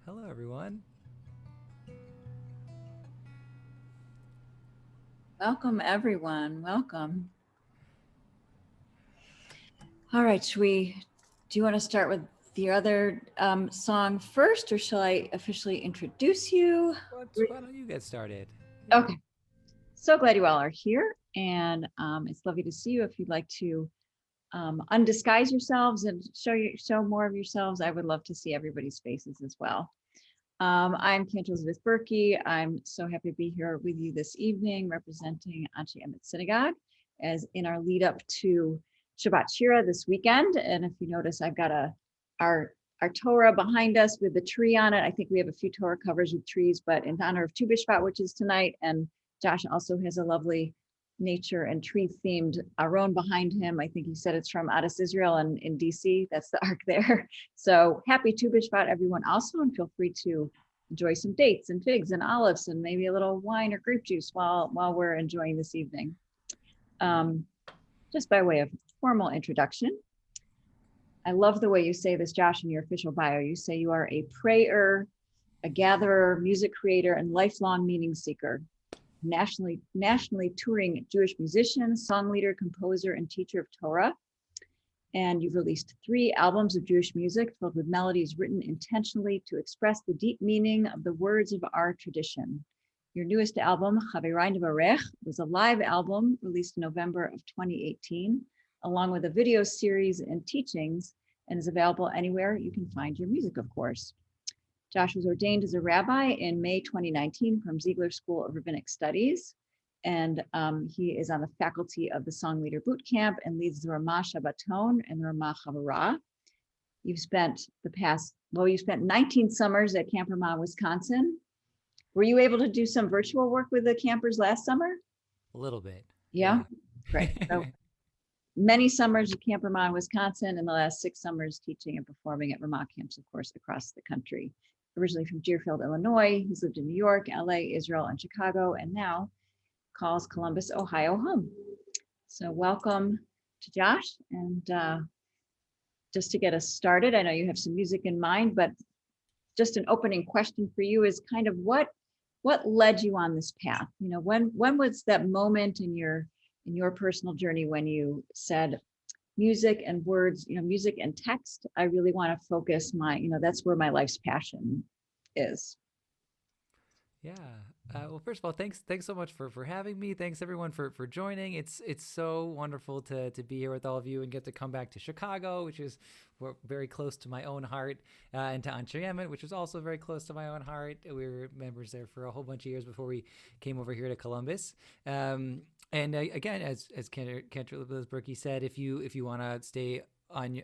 Hello, everyone. Welcome, everyone. Welcome. All right, do you want to start with the other song first, or shall I officially introduce you? Why don't you get started? Okay. So glad you all are here, and it's lovely to see you. If you'd like to undisguise yourselves and show more of yourselves, I would love to see everybody's faces as well. I'm Cantor Elizabeth Berkey. I'm so happy to be here with you this evening, representing Anshe Emet Synagogue, as in our lead up to Shabbat Shira this weekend. And if you notice, I've got our Torah behind us with the tree on it. I think we have a few Torah covers with trees, but in honor of Tu B'Shvat, which is tonight, and Josh also has a lovely nature and tree themed Aron behind him. I think he said it's from Adas Israel and in DC. That's the ark there. So happy Tu B'Shvat, everyone also, and feel free to enjoy some dates and figs and olives and maybe a little wine or grape juice while we're enjoying this evening. Just by way of formal introduction, I love the way you say this, Josh, in your official bio. You say you are a prayer, a gatherer, music creator, and lifelong meaning seeker. Nationally touring Jewish musician, song leader, composer, and teacher of Torah. And you've released 3 albums of Jewish music filled with melodies written intentionally to express the deep meaning of the words of our tradition. Your newest album, Chaverai Nevarech, was a live album released in November of 2018, along with a video series and teachings, and is available anywhere you can find your music, of course. Josh was ordained as a rabbi in May 2019 from Ziegler School of Rabbinic Studies, and he is on the faculty of the Song Leader Boot Camp and leads the Ramah Shabbaton and the Ramah Chavurah. You've spent 19 summers at Camp Ramah, Wisconsin. Were you able to do some virtual work with the campers last summer? A little bit. Yeah. Great. So many summers at Camp Ramah, Wisconsin, and the last 6 summers teaching and performing at Ramah camps, of course, across the country. Originally from Deerfield, Illinois, he's lived in New York, LA, Israel, and Chicago, and now calls Columbus, Ohio home. So welcome to Josh. And just to get us started, I know you have some music in mind, but just an opening question for you is kind of what led you on this path? You know, when was that moment in your personal journey when you said, music and words, music and text, I really want to focus that's where my life's passion is. Yeah. Well, first of all, thanks so much for having me. Thanks everyone for joining. It's so wonderful to be here with all of you and get to come back to Chicago, which is very close to my own heart, and to Anshe Emet, which is also very close to my own heart. We were members there for a whole bunch of years before we came over here to Columbus. And again, as Cantor Berkey said, if you want to stay on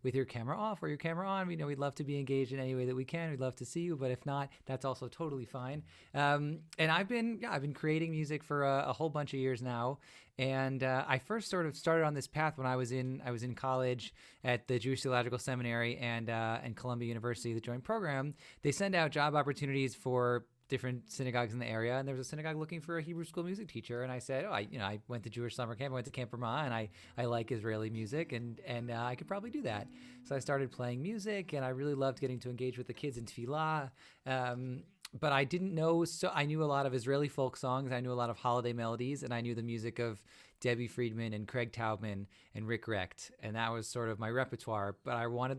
with your camera off or your camera on, we'd love to be engaged in any way that we can. We'd love to see you, but if not, that's also totally fine. And I've been creating music for a whole bunch of years now. And I first sort of started on this path when I was in college at the Jewish Theological Seminary and Columbia University, the joint program. They send out job opportunities for different synagogues in the area, and there was a synagogue looking for a Hebrew school music teacher. And I said, I went to Jewish summer camp, I went to Camp Ramah, and I like Israeli music, and I could probably do that. So I started playing music, and I really loved getting to engage with the kids in tefillah. But I didn't know, so I knew a lot of Israeli folk songs, I knew a lot of holiday melodies, and I knew the music of Debbie Friedman and Craig Taubman and Rick Recht, and that was sort of my repertoire. But I wanted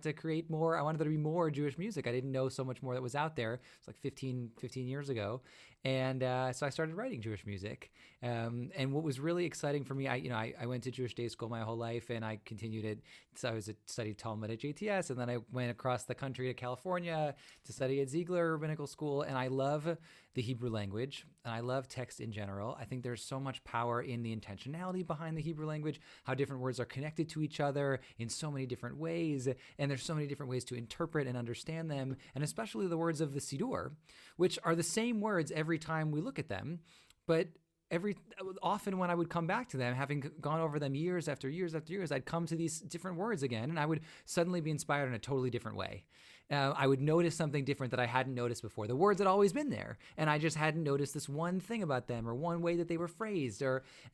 to create more. I wanted there to be more Jewish music. I didn't know so much more that was out there. It's like 15 years ago, and so I started writing Jewish music. And what was really exciting for me, I went to Jewish day school my whole life, and I continued it. So I studied Talmud at JTS, and then I went across the country to California to study at Ziegler Rabbinical School. And I love the Hebrew language, and I love text in general. I think there's so much power in the intentionality behind the Hebrew language, how different words are connected to each other in so many different ways, and there's so many different ways to interpret and understand them, and especially the words of the Siddur, which are the same words every time we look at them, but often when I would come back to them, having gone over them years after years after years, I'd come to these different words again, and I would suddenly be inspired in a totally different way. I would notice something different that I hadn't noticed before. The words had always been there, and I just hadn't noticed this one thing about them or one way that they were phrased.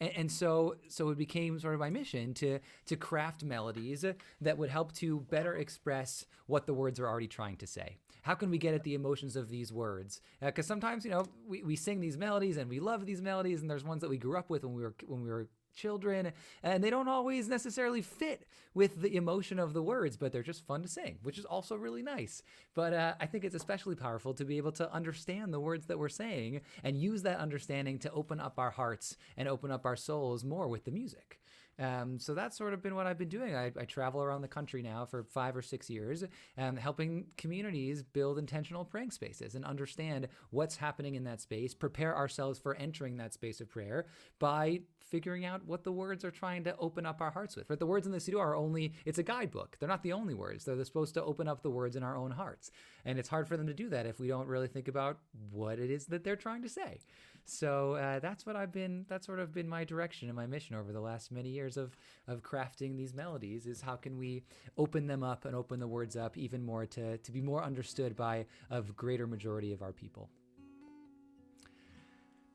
And so it became sort of my mission to craft melodies that would help to better express what the words are already trying to say. How can we get at the emotions of these words? Because sometimes, we sing these melodies and we love these melodies, and there's ones that we grew up with when we were children, and they don't always necessarily fit with the emotion of the words, but they're just fun to sing, which is also really nice. But I think it's especially powerful to be able to understand the words that we're saying and use that understanding to open up our hearts and open up our souls more with the music. So that's sort of been what I've been doing. I travel around the country now for 5 or 6 years, helping communities build intentional praying spaces and understand what's happening in that space, prepare ourselves for entering that space of prayer by figuring out what the words are trying to open up our hearts with. But the words in the Siddur are it's a guidebook. They're not the only words. They're supposed to open up the words in our own hearts. And it's hard for them to do that if we don't really think about what it is that they're trying to say. So that's sort of been my direction and my mission over the last many years of crafting these melodies, is how can we open them up and open the words up even more to be more understood by a greater majority of our people.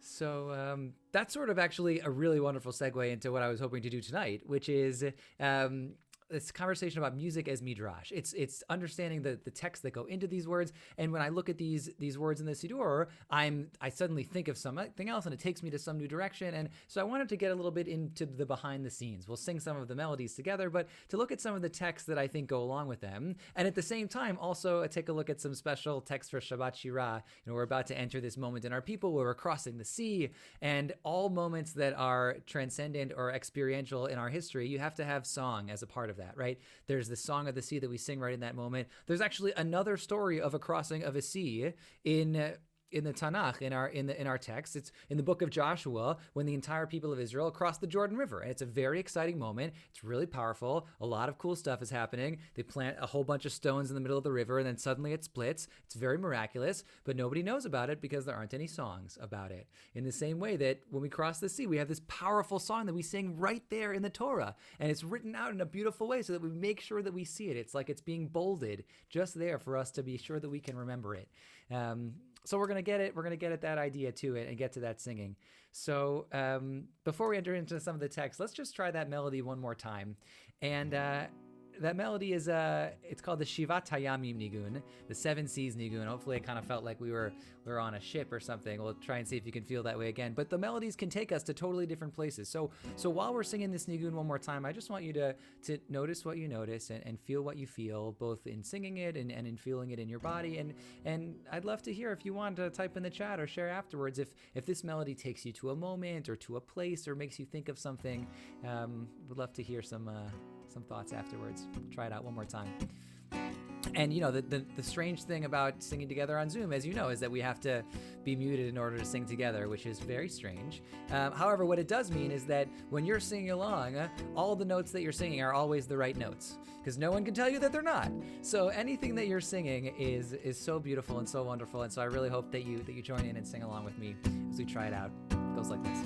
So that's sort of actually a really wonderful segue into what I was hoping to do tonight, which is this conversation about music as Midrash. It's understanding the text that go into these words. And when I look at these words in the Siddur, I suddenly think of something else, and it takes me to some new direction. And so I wanted to get a little bit into the behind the scenes. We'll sing some of the melodies together, but to look at some of the texts that I think go along with them. And at the same time, also take a look at some special texts for Shabbat Shirah. We're about to enter this moment in our people where we're crossing the sea, and all moments that are transcendent or experiential in our history, you have to have song as a part of that, right? There's the song of the sea that we sing right in that moment. There's actually another story of a crossing of a sea in the Tanakh, in our text. It's in the book of Joshua, when the entire people of Israel crossed the Jordan River. And it's a very exciting moment. It's really powerful. A lot of cool stuff is happening. They plant a whole bunch of stones in the middle of the river, and then suddenly it splits. It's very miraculous, but nobody knows about it because there aren't any songs about it. In the same way that when we cross the sea, we have this powerful song that we sing right there in the Torah, and it's written out in a beautiful way so that we make sure that we see it. It's like it's being bolded just there for us to be sure that we can remember it. So we're going to get it. We're going to get at that idea to it and get to that singing. So before we enter into some of the text, let's just try that melody one more time. And that melody is it's called the Shivat Hayamim Nigun, the Seven Seas Nigun. Hopefully it kind of felt like we were on a ship or something. We'll try and see if you can feel that way again. But the melodies can take us to totally different places. So while we're singing this Nigun one more time, I just want you to notice what you notice and feel what you feel, both in singing it and in feeling it in your body. And I'd love to hear if you want to type in the chat or share afterwards if this melody takes you to a moment or to a place or makes you think of something. Would love to hear some thoughts afterwards. Try it out one more time. And the strange thing about singing together on Zoom, as you know, is that we have to be muted in order to sing together, which is very strange. However, what it does mean is that when you're singing along, all the notes that you're singing are always the right notes, because no one can tell you that they're not. So anything that you're singing is so beautiful and so wonderful. And so I really hope that you join in and sing along with me as we try it out. It goes like this.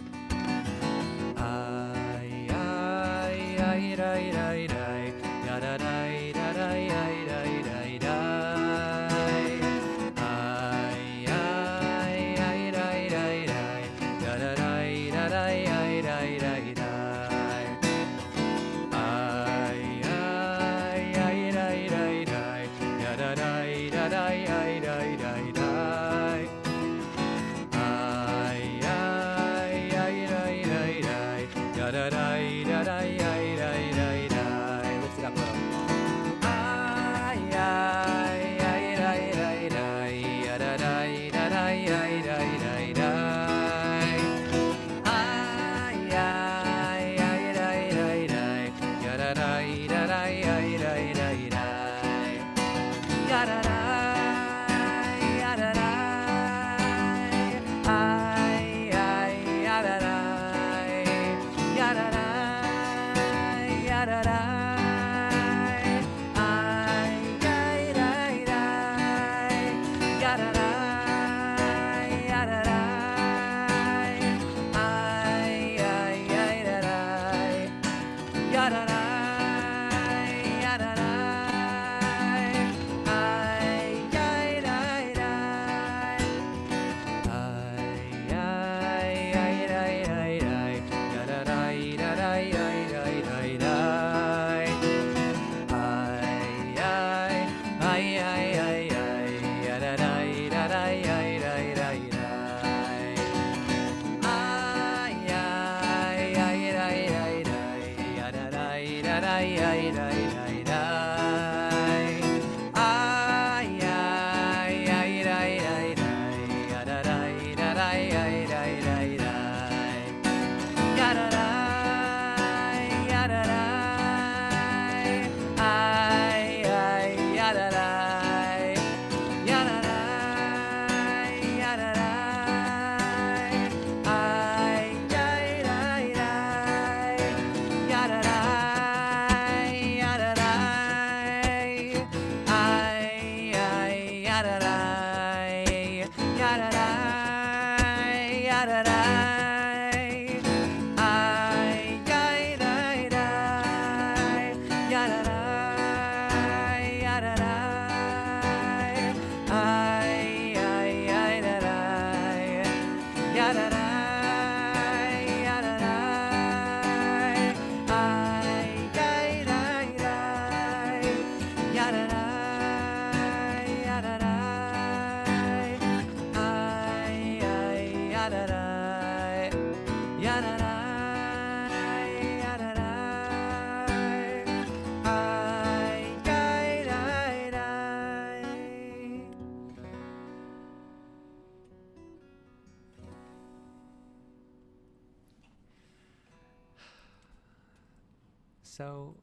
So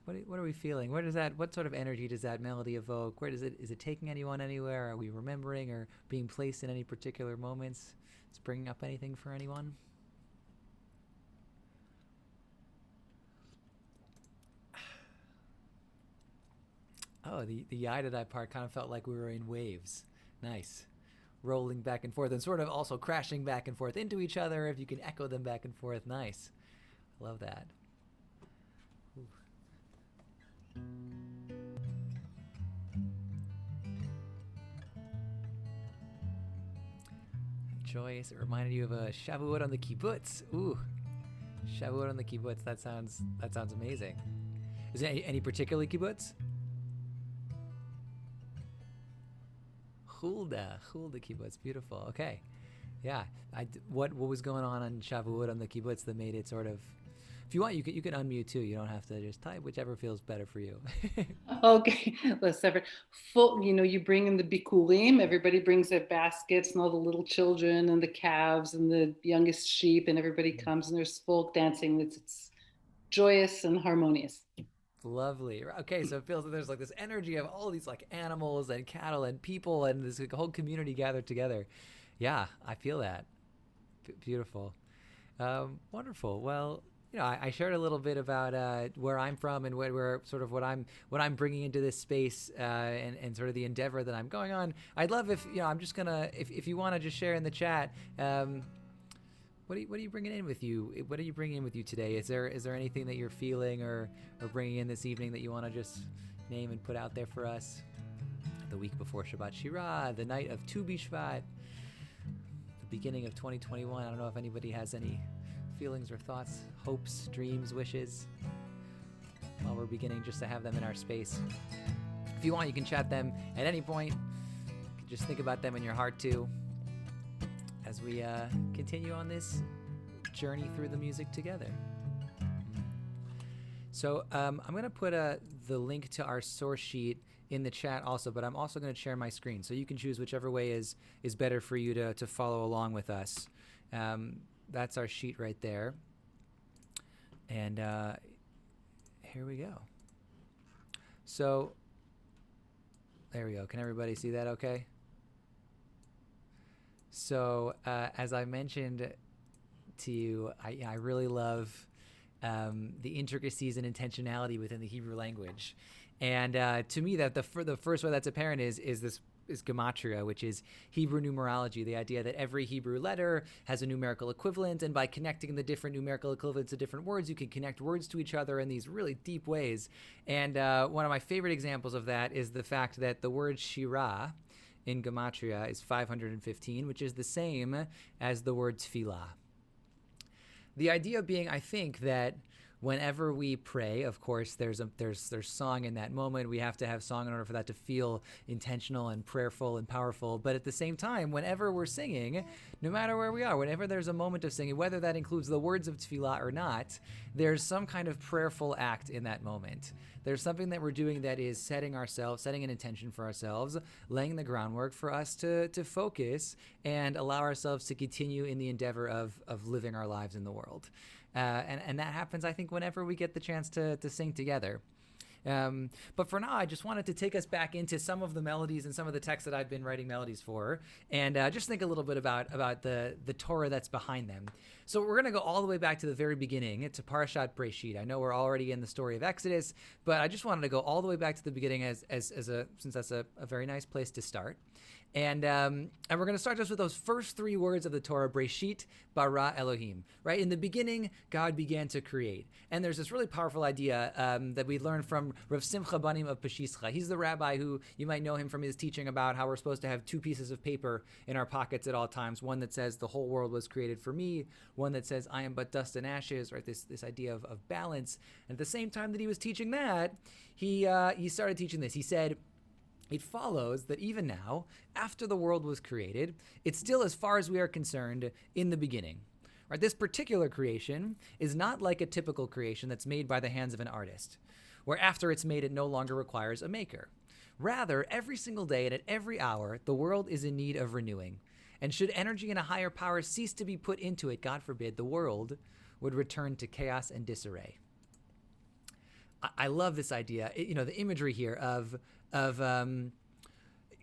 what are we feeling? What sort of energy does that melody evoke? Is it taking anyone anywhere? Are we remembering or being placed in any particular moments? It's bringing up anything for anyone? Oh, the yai part kind of felt like we were in waves. Nice. Rolling back and forth and sort of also crashing back and forth into each other if you can echo them back and forth. Nice. Love that. Ooh. Joyous. It reminded you of a Shavuot on the kibbutz. Ooh. Shavuot on the kibbutz. That sounds amazing. Is there any particular kibbutz? Hulda kibbutz, beautiful. Okay, yeah. What was going on Shavuot on the kibbutz that made it sort of? If you want, you can unmute too. You don't have to just type, whichever feels better for you. Okay, let's separate. Full, you bring in the bikurim. Everybody brings their baskets and all the little children and the calves and the youngest sheep, and everybody comes and there's folk dancing. It's joyous and harmonious. Lovely. Okay, so it feels like there's like this energy of all these like animals and cattle and people and this whole community gathered together. Yeah, I feel that. Beautiful. Wonderful. Well, I shared a little bit about where I'm from and what I'm bringing into this space and sort of the endeavor that I'm going on. I'd love if I'm just gonna if you want to just share in the chat. What are you bringing in with you? What are you bringing in with you today? Is there anything that you're feeling or bringing in this evening that you want to just name and put out there for us? The week before Shabbat Shirah, the night of Tu B'Shvat, the beginning of 2021. I don't know if anybody has any feelings or thoughts, hopes, dreams, wishes, while we're beginning just to have them in our space. If you want, you can chat them at any point. You can just think about them in your heart too, as we continue on this journey through the music together. So I'm going to put the link to our source sheet in the chat also, but I'm also going to share my screen, so you can choose whichever way is better for you to follow along with us. That's our sheet right there. And here we go. So there we go. Can everybody see that okay? So as I mentioned to you, I really love the intricacies and intentionality within the Hebrew language. And to me, that the first way that's apparent is gematria, which is Hebrew numerology, the idea that every Hebrew letter has a numerical equivalent, and by connecting the different numerical equivalents to different words, you can connect words to each other in these really deep ways. And one of my favorite examples of that is the fact that the word shirah in gematria is 515, which is the same as the word tefillah. The idea being, I think, that whenever we pray, of course, there's song in that moment. We have to have song in order for that to feel intentional and prayerful and powerful. But at the same time, whenever we're singing, no matter where we are, whenever there's a moment of singing, whether that includes the words of tefillah or not, there's some kind of prayerful act in that moment. There's something that we're doing that is setting an intention for ourselves, laying the groundwork for us to focus and allow ourselves to continue in the endeavor of living our lives in the world. And that happens, I think, whenever we get the chance to sing together. But for now, I just wanted to take us back into some of the melodies and some of the texts that I've been writing melodies for, and just think a little bit about the Torah that's behind them. So we're going to go all the way back to the very beginning, to Parashat Breshit. I know we're already in the story of Exodus, but I just wanted to go all the way back to the beginning since that's a very nice place to start. And we're going to start just with those first three words of the Torah, Breshit bara Elohim, right? In the beginning, God began to create. And there's this really powerful idea that we learned from Rav Simcha Banim of Peshischa. He's the rabbi who, you might know him from his teaching about how we're supposed to have two pieces of paper in our pockets at all times. One that says the whole world was created for me. One that says I am but dust and ashes, right? This idea of balance. And at the same time that he was teaching that, he started teaching this. He said, it follows that even now, after the world was created, it's still, as far as we are concerned, in the beginning. Right? This particular creation is not like a typical creation that's made by the hands of an artist, where after it's made, it no longer requires a maker. Rather, every single day and at every hour, the world is in need of renewing. And should energy and a higher power cease to be put into it, God forbid, the world would return to chaos and disarray. I love this idea, the imagery here of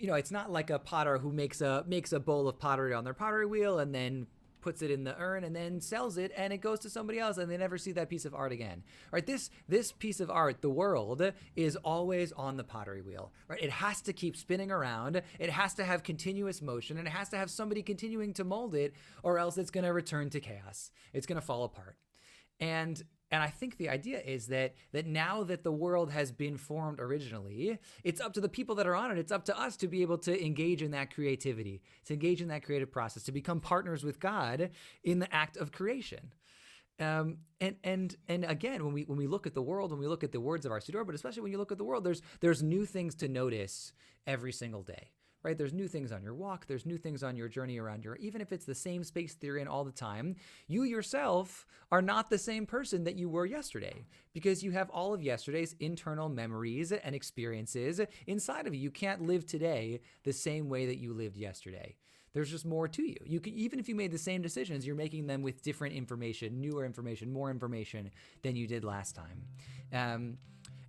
it's not like a potter who makes a bowl of pottery on their pottery wheel and then puts it in the urn and then sells it and it goes to somebody else and they never see that piece of art again. Right? This piece of art, the world, is always on the pottery wheel. Right? It has to keep spinning around. It has to have continuous motion, and it has to have somebody continuing to mold it, or else it's going to return to chaos. It's going to fall apart. And I think the idea is that now that the world has been formed originally, it's up to the people that are on it. It's up to us to be able to engage in that creativity, to engage in that creative process, to become partners with God in the act of creation. And again, when we look at the world, when we look at the words of our Siddur, but especially when you look at the world, there's new things to notice every single day, right? There's new things on your walk. There's new things on your journey around even if it's the same space that you're in all the time, you yourself are not the same person that you were yesterday, because you have all of yesterday's internal memories and experiences inside of you. You can't live today the same way that you lived yesterday. There's just more to you. You can, even if you made the same decisions, you're making them with different information, newer information, more information than you did last time.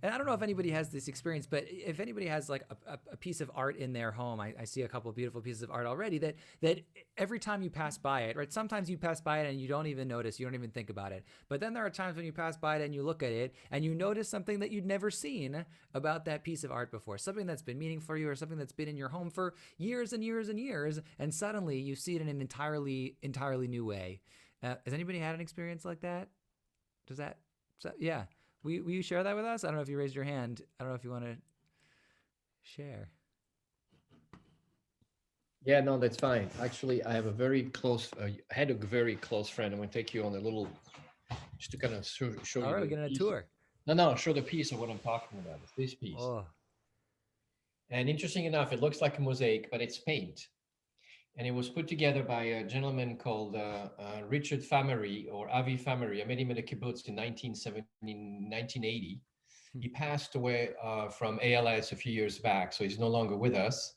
And I don't know if anybody has this experience, but if anybody has like a piece of art in their home, I see a couple of beautiful pieces of art already that every time you pass by it, right? Sometimes you pass by it and you don't even notice, you don't even think about it. But then there are times when you pass by it and you look at it and you notice something that you'd never seen about that piece of art before, something that's been meaningful for you or something that's been in your home for years and years and years, and suddenly you see it in an entirely new way. Has anybody had an experience like that? Yeah. Will you share that with us? I don't know if you raised your hand. I don't know if you want to share. Yeah, no, that's fine. Actually, I have a very close, I had a very close friend. I'm going to take you on a little, just to kind of show you. All right, we're getting a tour. No, show the piece of what I'm talking about. It's this piece. Oh. And interesting enough, it looks like a mosaic, but it's paint. And it was put together by a gentleman called Richard Famery, or Avi Famery. I met him at a kibbutz in 1980. He passed away from ALS a few years back, so he's no longer with us.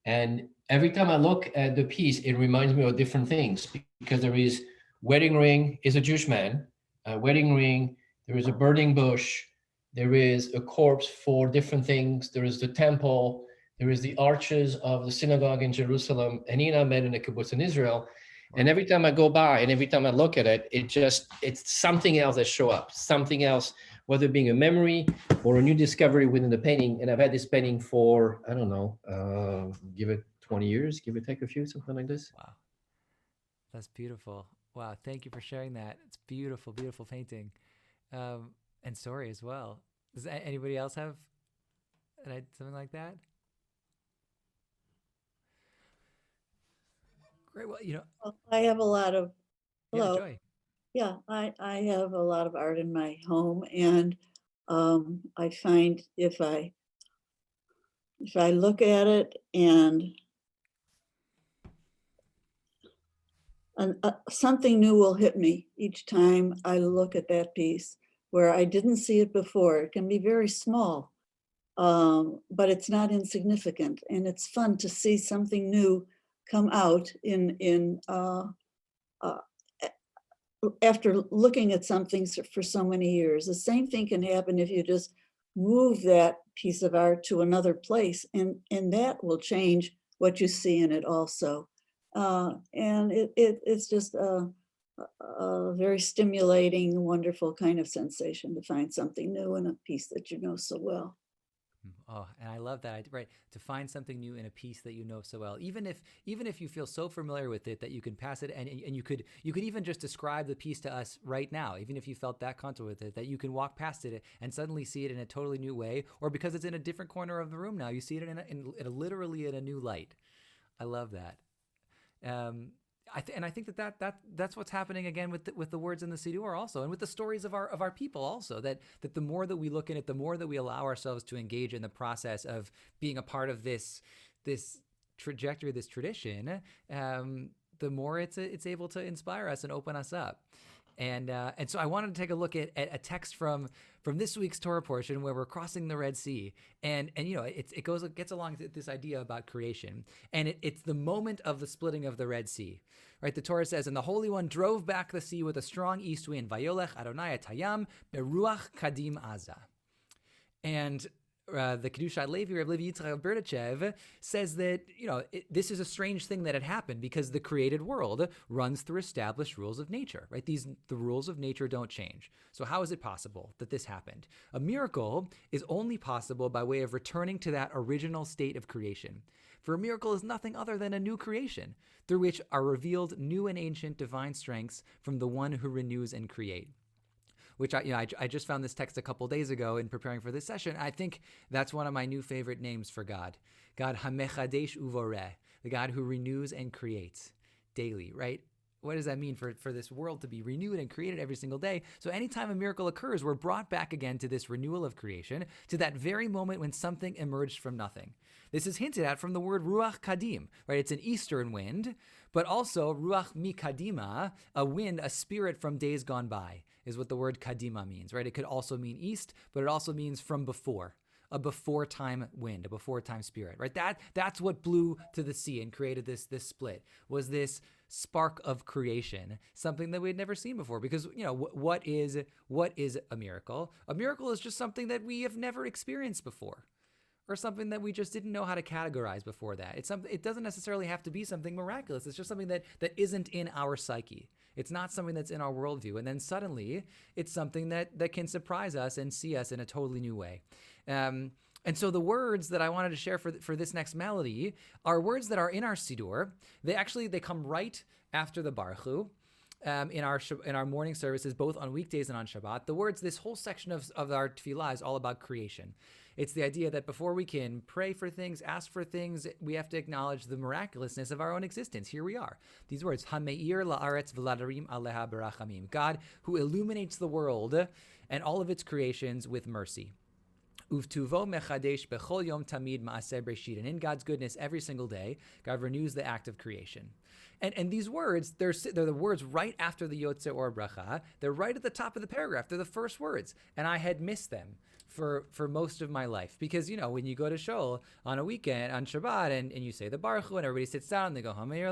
And every time I look at the piece, it reminds me of different things, because there is wedding ring, is a Jewish man, a wedding ring, there is a burning bush, there is a corpse for different things, there is the temple, there is the arches of the synagogue in Jerusalem, and he and I met in a kibbutz in Israel. And every time I go by and every time I look at it, it's something else that show up, something else, whether it being a memory or a new discovery within the painting. And I've had this painting for, I don't know, give it 20 years, give or take a few, something like this. Wow. That's beautiful. Wow. Thank you for sharing that. It's beautiful, beautiful painting. And story as well. Does anybody else have something like that? Great. Well, I have a lot of, hello. Yeah, Joy. Yeah, I have a lot of art in my home, and I find if I look at it and something new will hit me each time I look at that piece where I didn't see it before. It can be very small, but it's not insignificant, and it's fun to see something new come out after looking at something for so many years. The same thing can happen if you just move that piece of art to another place, and that will change what you see in it also. And it's just a very stimulating, wonderful kind of sensation to find something new in a piece that you know so well. Oh, and I love that. Right, to find something new in a piece that you know so well, even if you feel so familiar with it that you can pass it, and you could even just describe the piece to us right now, even if you felt that comfortable with it, that you can walk past it and suddenly see it in a totally new way, or because it's in a different corner of the room now, you see it literally in a new light. I love that. I think that's what's happening again with the words in the Siddur also, and with the stories of our people also, that the more that we look in it, the more that we allow ourselves to engage in the process of being a part of this trajectory, this tradition, the more it's able to inspire us and open us up. And so I wanted to take a look at a text from this week's Torah portion where we're crossing the Red Sea, and it gets along with this idea about creation, and it's the moment of the splitting of the Red Sea, right? The Torah says, "And the Holy One drove back the sea with a strong east wind, Vayolech Adonai et hayam beruach kadim aza," and the Kedushat Levi, Rabbi Yitzchak Berdichev, says that this is a strange thing that had happened because the created world runs through established rules of nature, right? The rules of nature don't change. So how is it possible that this happened? A miracle is only possible by way of returning to that original state of creation. For a miracle is nothing other than a new creation, through which are revealed new and ancient divine strengths from the one who renews and creates. Which I just found this text a couple days ago in preparing for this session. I think that's one of my new favorite names for God. God Hamechadesh Uvoreh, the God who renews and creates daily, right? what does that mean for this world to be renewed and created every single day? So anytime a miracle occurs, we're brought back again to this renewal of creation, to that very moment when something emerged from nothing. This is hinted at from the word ruach kadim, right? It's an eastern wind, but also ruach mikadima, a wind, a spirit from days gone by, is what the word kadima means, right? It could also mean east, but it also means from before. A before time wind, a before time spirit, right? That's what blew to the sea and created this split, was this spark of creation, something that we had never seen before. Because, what is a miracle? A miracle is just something that we have never experienced before, or something that we just didn't know how to categorize before that. It doesn't necessarily have to be something miraculous. It's just something that isn't in our psyche. It's not something that's in our worldview. And then suddenly it's something that can surprise us and see us in a totally new way. And so the words that I wanted to share for this next melody are words that are in our Siddur. They come right after the Baruch Hu. In our morning services, both on weekdays and on Shabbat. The words, this whole section of our tefillah is all about creation. It's the idea that before we can pray for things, ask for things, we have to acknowledge the miraculousness of our own existence. Here we are. These words, HaMeir la'aretz v'ladarim aleha barachamim. God who illuminates the world and all of its creations with mercy. Uvtuvo mechadesh bechol yom tamid ma'aseh breshit. And in God's goodness, every single day, God renews the act of creation. And these words, they're the words right after the Yotze or Bracha. They're right at the top of the paragraph. They're the first words. And I had missed them for most of my life. Because, when you go to shul on a weekend, on Shabbat, and you say the Baruch Hu, and everybody sits down, and they go, and they have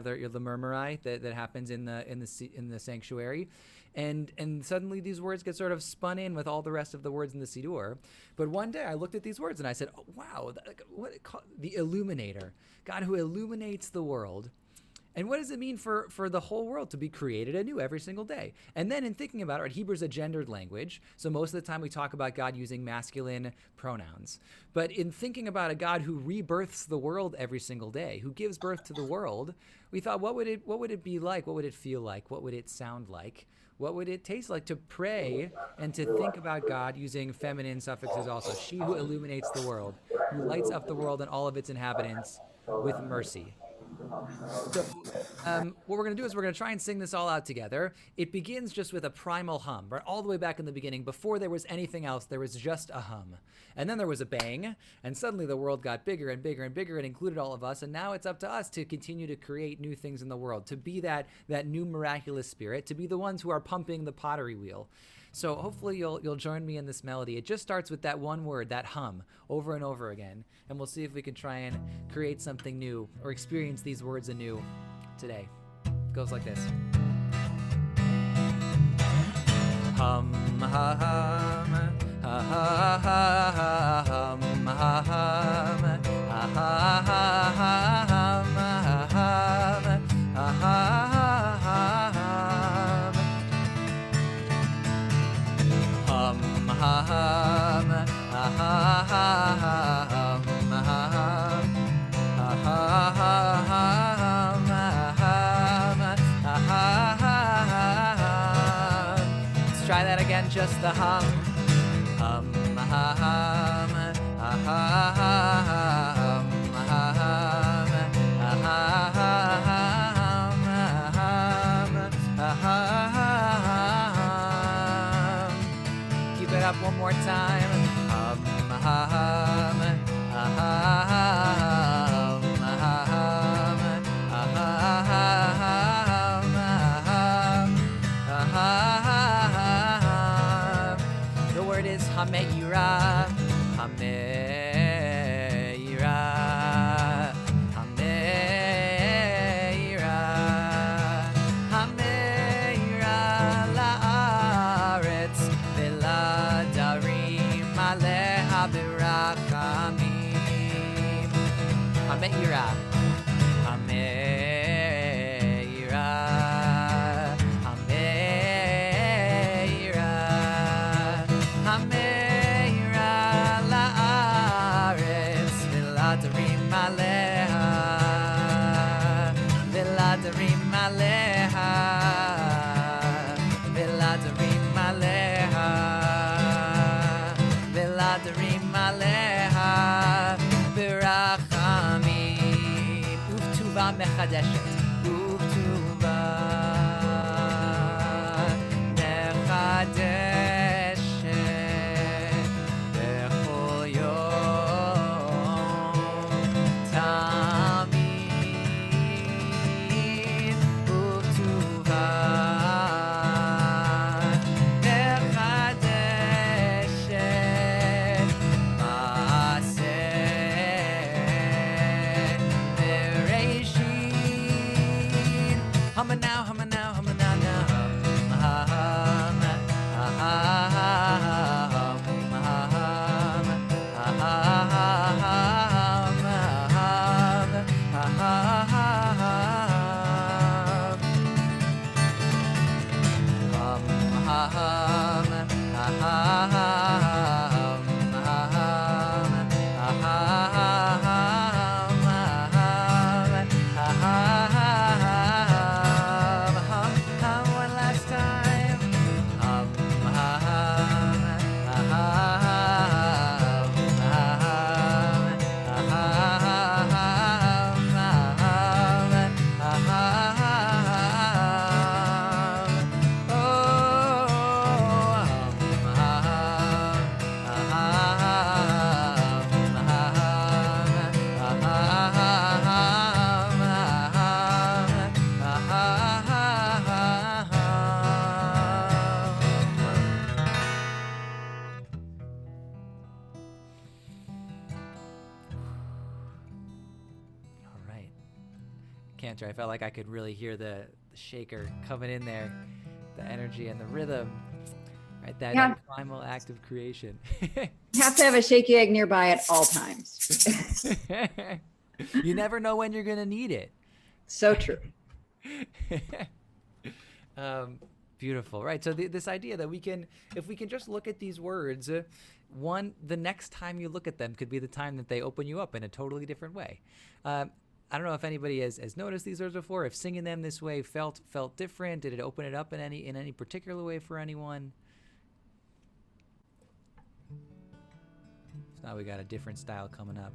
the murmurai that happens in the sanctuary. And suddenly these words get sort of spun in with all the rest of the words in the Siddur. But one day I looked at these words and I said, oh, wow, the illuminator, God who illuminates the world. And what does it mean for the whole world to be created anew every single day? And then in thinking about it, right, Hebrew is a gendered language. So most of the time we talk about God using masculine pronouns. But in thinking about a God who rebirths the world every single day, who gives birth to the world, we thought, what would it be like? What would it feel like? What would it sound like? What would it taste like to pray and to think about God using feminine suffixes also? She who illuminates the world, who lights up the world and all of its inhabitants with mercy. So what we're going to do is we're going to try and sing this all out together. It begins just with a primal hum, right? All the way back in the beginning. Before there was anything else, there was just a hum. And then there was a bang, and suddenly the world got bigger and bigger and bigger and included all of us. And now it's up to us to continue to create new things in the world, to be that new miraculous spirit, to be the ones who are pumping the pottery wheel. So hopefully you'll join me in this melody. It just starts with that one word, that hum, over and over again. And we'll see if we can try and create something new or experience these words anew today. It goes like this. Hum, ha, hum, ha, ha, ha, hum, ha, hum, ha, ha, ha, hum, ha, hum, ha, ha, ha, hum. Hum, ha, hum, ha, ha, ha, hum, ha, hum, ha, ha, ha, hum, ha, ha, ha, hum. Let's try that again, just the hum. Hum, ha, hum, ha, ha, ha, hum, ha, hum, ha, ha, ha, hum, ha, ha, hum. Keep it up one more time. Hum, ha, hum, ha, ha, hum, ha, hum, ha, ha, hum, ha, hum. The word is Hameira, Hameira, Hameira, Hameira la'aretz v'ladarim aleha birachamim. Hameira, Hameira, Hameira, Hameira la'aretz v'ladarim aleha, v'ladarim aleha, v'ladarim aleha, v'ladarim aleha birachamim. מחדשת וכתובה, מחדשת בכל יום, תמיד וכתובה, מחדשת מעשה בראשית. Hum now, hum now, hum now, now, one last time. All right. Cantor, I felt like I could really hear the shaker coming in there, the energy and the rhythm, right? That, Yeah. that primal act of creation. You have to have a shaky egg nearby at all times. You never know when you're going to need it. So true. Beautiful, right? So this idea that if we can just look at these words, the next time you look at them could be the time that they open you up in a totally different way. I don't know if anybody has noticed these words before. If singing them this way felt different, did it open it up in any particular way for anyone? So now we got a different style coming up.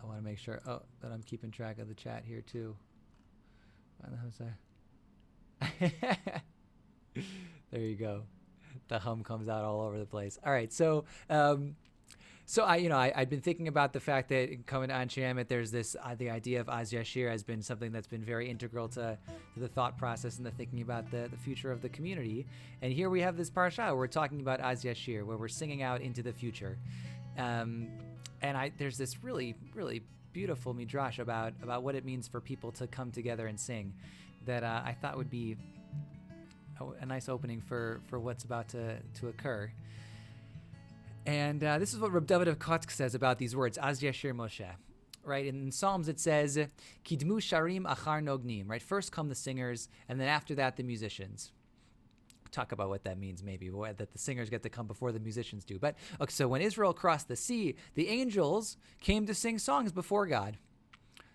I want to make sure that I'm keeping track of the chat here too. Why the hell's that? There you go. The hum comes out all over the place. All right, so I've been thinking about the fact that coming to Anshe Emet, there's this the idea of Az Yashir has been something that's been very integral to the thought process and the thinking about the future of the community. And here we have this parsha where we're talking about Az Yashir, where we're singing out into the future. There's this really, really beautiful midrash about what it means for people to come together and sing that I thought would be a nice opening for what's about to occur. And this is what Reb David of Kotsk says about these words, Az Yashir Moshe. Right, in Psalms it says, Kidmu Sharim Achar Nognim, right? First come the singers, and then after that the musicians. Talk about what that means, maybe, that the singers get to come before the musicians do. But okay, so when Israel crossed the sea, the angels came to sing songs before God.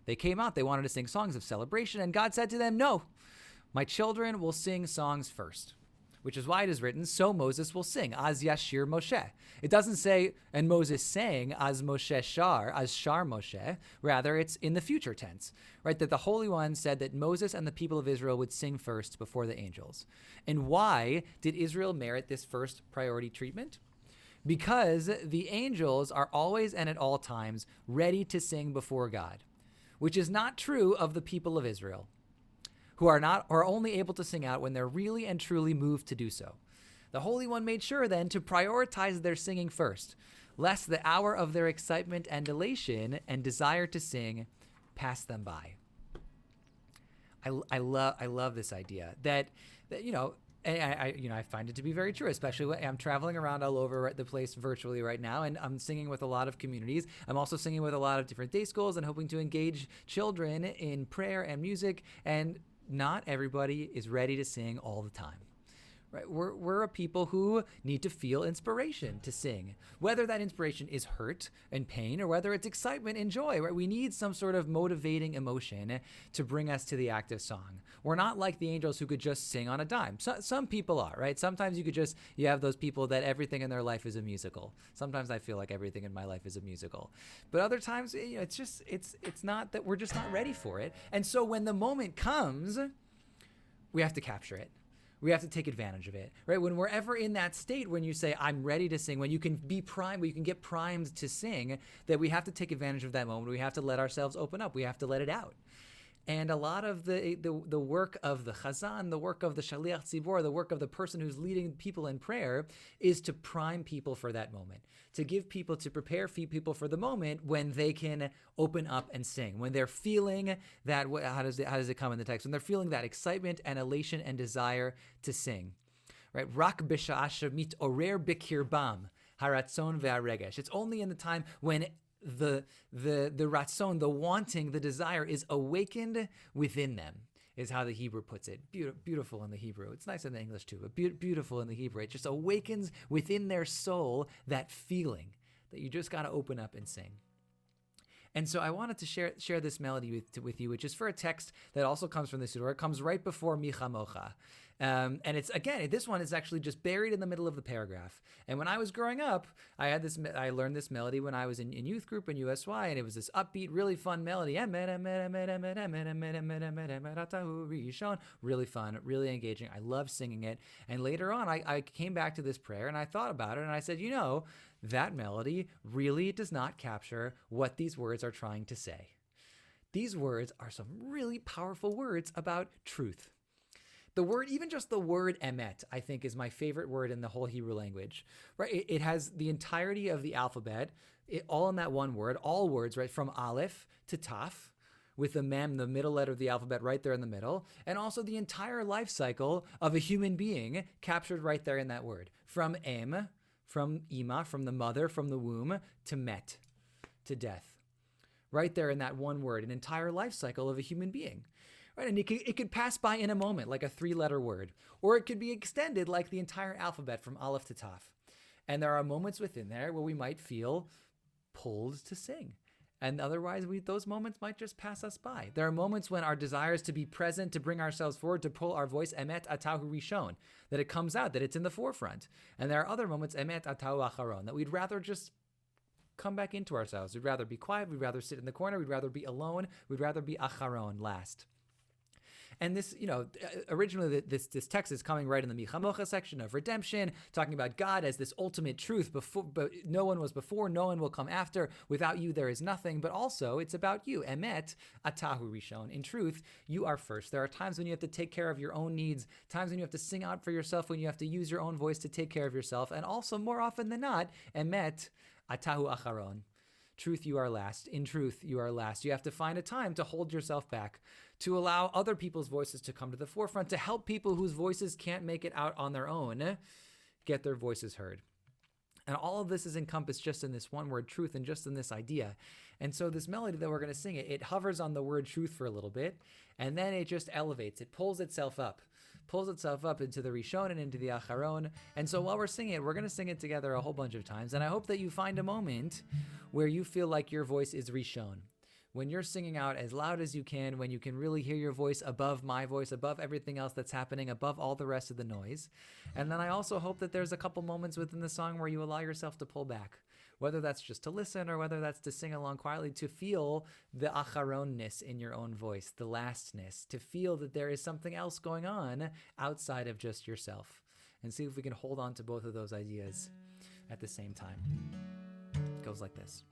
They came out, they wanted to sing songs of celebration, and God said to them, no, my children will sing songs first. Which is why it is written, so Moses will sing, Az Yashir Moshe. It doesn't say, and Moses sang, Az Moshe Shar, Az Shar Moshe. Rather, it's in the future tense, right? That the Holy One said that Moses and the people of Israel would sing first before the angels. And why did Israel merit this first priority treatment? Because the angels are always and at all times ready to sing before God, which is not true of the people of Israel, who are only able to sing out when they're really and truly moved to do so. The Holy One made sure then to prioritize their singing first, lest the hour of their excitement and elation and desire to sing pass them by. I love this idea that I find it to be very true, especially when I'm traveling around all over the place virtually right now, and I'm singing with a lot of communities. I'm also singing with a lot of different day schools and hoping to engage children in prayer and music, and not everybody is ready to sing all the time, right? We're a people who need to feel inspiration to sing, whether that inspiration is hurt and pain or whether it's excitement and joy, right? We need some sort of motivating emotion to bring us to the act of song. We're not like the angels who could just sing on a dime. Some people are, right? Sometimes you have those people that everything in their life is a musical. Sometimes I feel like everything in my life is a musical, but other times, it's not that we're just not ready for it. And so when the moment comes, we have to capture it. We have to take advantage of it, right? When we're ever in that state, when you say, I'm ready to sing, when you can be primed, when you can get primed to sing, that we have to take advantage of that moment. We have to let ourselves open up. We have to let it out. And a lot of the work of the chazan, the work of the shaliach tzibor, the work of the person who's leading people in prayer is to prime people for that moment, to prepare people for the moment when they can open up and sing, when they're feeling that, how does it come in the text? When they're feeling that excitement and elation and desire to sing, right? Rak b'sha'asha mit orer b'kirbam haratzon ve'aregesh. It's only in the time when the ratzon, the wanting, the desire is awakened within them, is how the Hebrew puts it. Beautiful in the Hebrew. It's nice in the English too, but beautiful in the Hebrew. It just awakens within their soul that feeling that you just got to open up and sing. And so I wanted to share this melody with you, which is for a text that also comes from the Siddur. It comes right before Micha Mocha. And it's, again, this one is actually just buried in the middle of the paragraph. And when I was growing up, I learned this melody when I was in youth group in USY, and it was this upbeat, really fun melody. Really fun, really engaging. I love singing it. And later on, I came back to this prayer and I thought about it and I said, that melody really does not capture what these words are trying to say. These words are some really powerful words about truth. The word, even just the word emet, I think is my favorite word in the whole Hebrew language, right? It has the entirety of the alphabet, all in that one word, all words, right? From Aleph to Taf, with the mem, the middle letter of the alphabet right there in the middle, and also the entire life cycle of a human being captured right there in that word. From em, from ima, from the mother, from the womb, to met, to death. Right there in that one word, an entire life cycle of a human being. Right, and it could pass by in a moment, like a 3-letter word, or it could be extended like the entire alphabet from Aleph to Taf. And there are moments within there where we might feel pulled to sing. And otherwise, those moments might just pass us by. There are moments when our desires to be present, to bring ourselves forward, to pull our voice, emet atahu rishon, that it comes out, that it's in the forefront. And there are other moments, emet atahu acharon, that we'd rather just come back into ourselves. We'd rather be quiet. We'd rather sit in the corner. We'd rather be alone. We'd rather be acharon, last. And this, originally this text is coming right in the Micha Mocha section of redemption, talking about God as this ultimate truth. But no one was before, no one will come after. Without you, there is nothing. But also, it's about you. Emet atahu rishon. In truth, you are first. There are times when you have to take care of your own needs, times when you have to sing out for yourself, when you have to use your own voice to take care of yourself. And also, more often than not, emet atahu acharon. Truth, you are last. In truth, you are last. You have to find a time to hold yourself back, to allow other people's voices to come to the forefront, to help people whose voices can't make it out on their own get their voices heard. And all of this is encompassed just in this one word, truth, and just in this idea. And so this melody that we're going to sing, it hovers on the word truth for a little bit, and then it just elevates. It pulls itself up into the Rishon and into the Acharon. And so while we're singing it, we're going to sing it together a whole bunch of times. And I hope that you find a moment where you feel like your voice is Rishon. When you're singing out as loud as you can, when you can really hear your voice above my voice, above everything else that's happening, above all the rest of the noise. And then I also hope that there's a couple moments within the song where you allow yourself to pull back, whether that's just to listen or whether that's to sing along quietly, to feel the acharon-ness in your own voice, the lastness, to feel that there is something else going on outside of just yourself. And see if we can hold on to both of those ideas at the same time. It goes like this.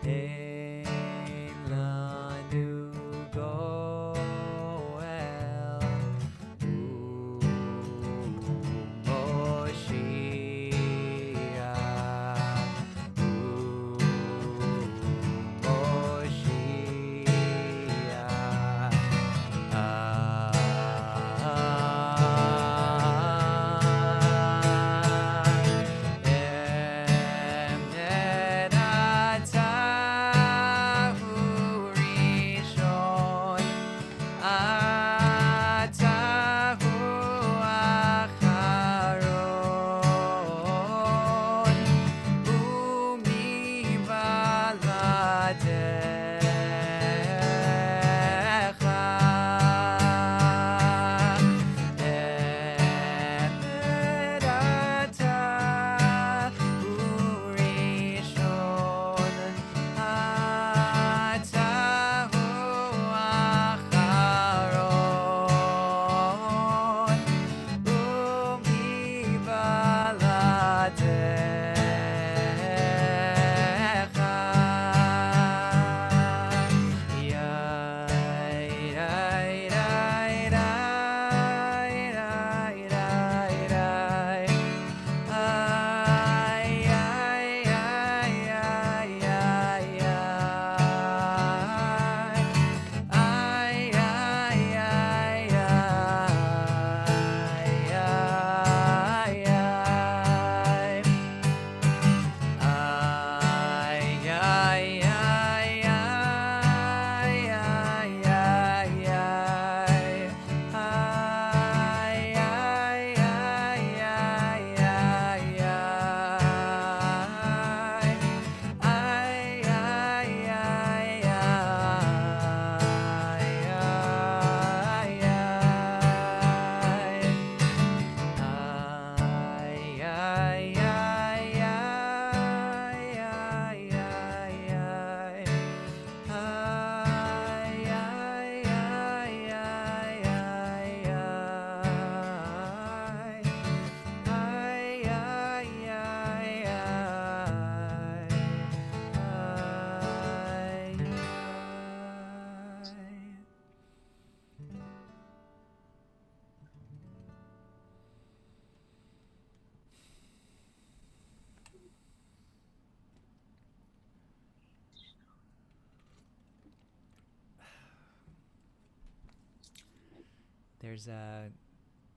Ein lanu goel